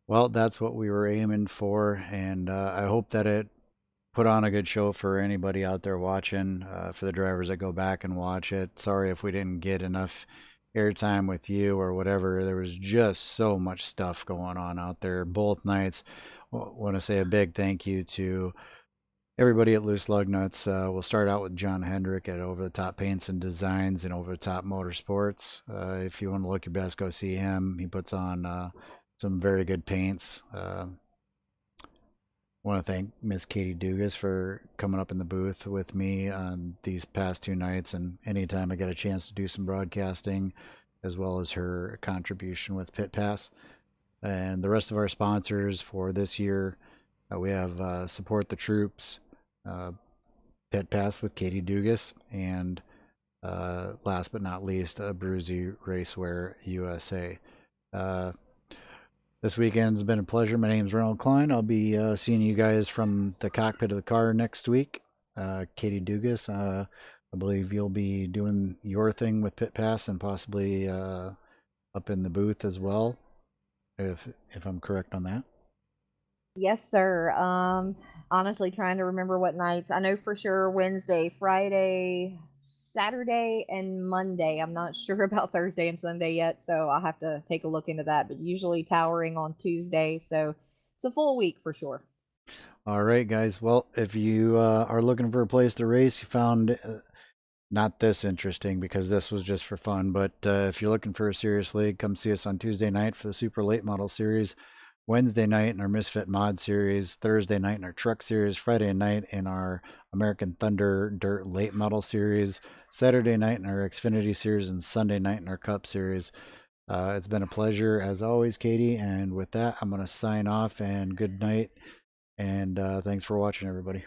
Well, that's what we were aiming for, and I hope that it put on a good show for anybody out there watching, for the drivers that go back and watch it. Sorry if we didn't get enough airtime with you or whatever. There was just so much stuff going on out there both nights. Want to say a big thank you to everybody at Loose Lug Nuts. We'll start out with John Hendrick at Over the Top Paints and Designs and Over the Top Motorsports. If you want to look your best, go see him. He puts on some very good paints. Want to thank Miss Katie Dugas for coming up in the booth with me on these past 2 nights, and anytime I get a chance to do some broadcasting, as well as her contribution with Pit Pass. And the rest of our sponsors for this year, we have Support the Troops, Pit Pass with Katie Dugas, and last but not least, Bruzy Racewear USA. This weekend's been a pleasure. My name's Ronald Klein. I'll be seeing you guys from the cockpit of the car next week. Katie Dugas, I believe you'll be doing your thing with Pit Pass and possibly up in the booth as well, if I'm correct on that. Yes, sir. Honestly, trying to remember what nights. I know for sure Wednesday, Friday, Saturday, and Monday. I'm not sure about Thursday and Sunday yet, so I'll have to take a look into that. But usually towering on Tuesday, so it's a full week for sure. All right, guys. Well, if you are looking for a place to race, you found not this interesting because this was just for fun. But if you're looking for a serious league, come see us on Tuesday night for the Super Late Model Series. Wednesday night in our Misfit Mod Series, Thursday night in our Truck Series, Friday night in our American Thunder Dirt Late Model Series, Saturday night in our Xfinity Series, and Sunday night in our Cup Series. It's been a pleasure as always, Katie, and with that, I'm going to sign off, and good night, and thanks for watching, everybody.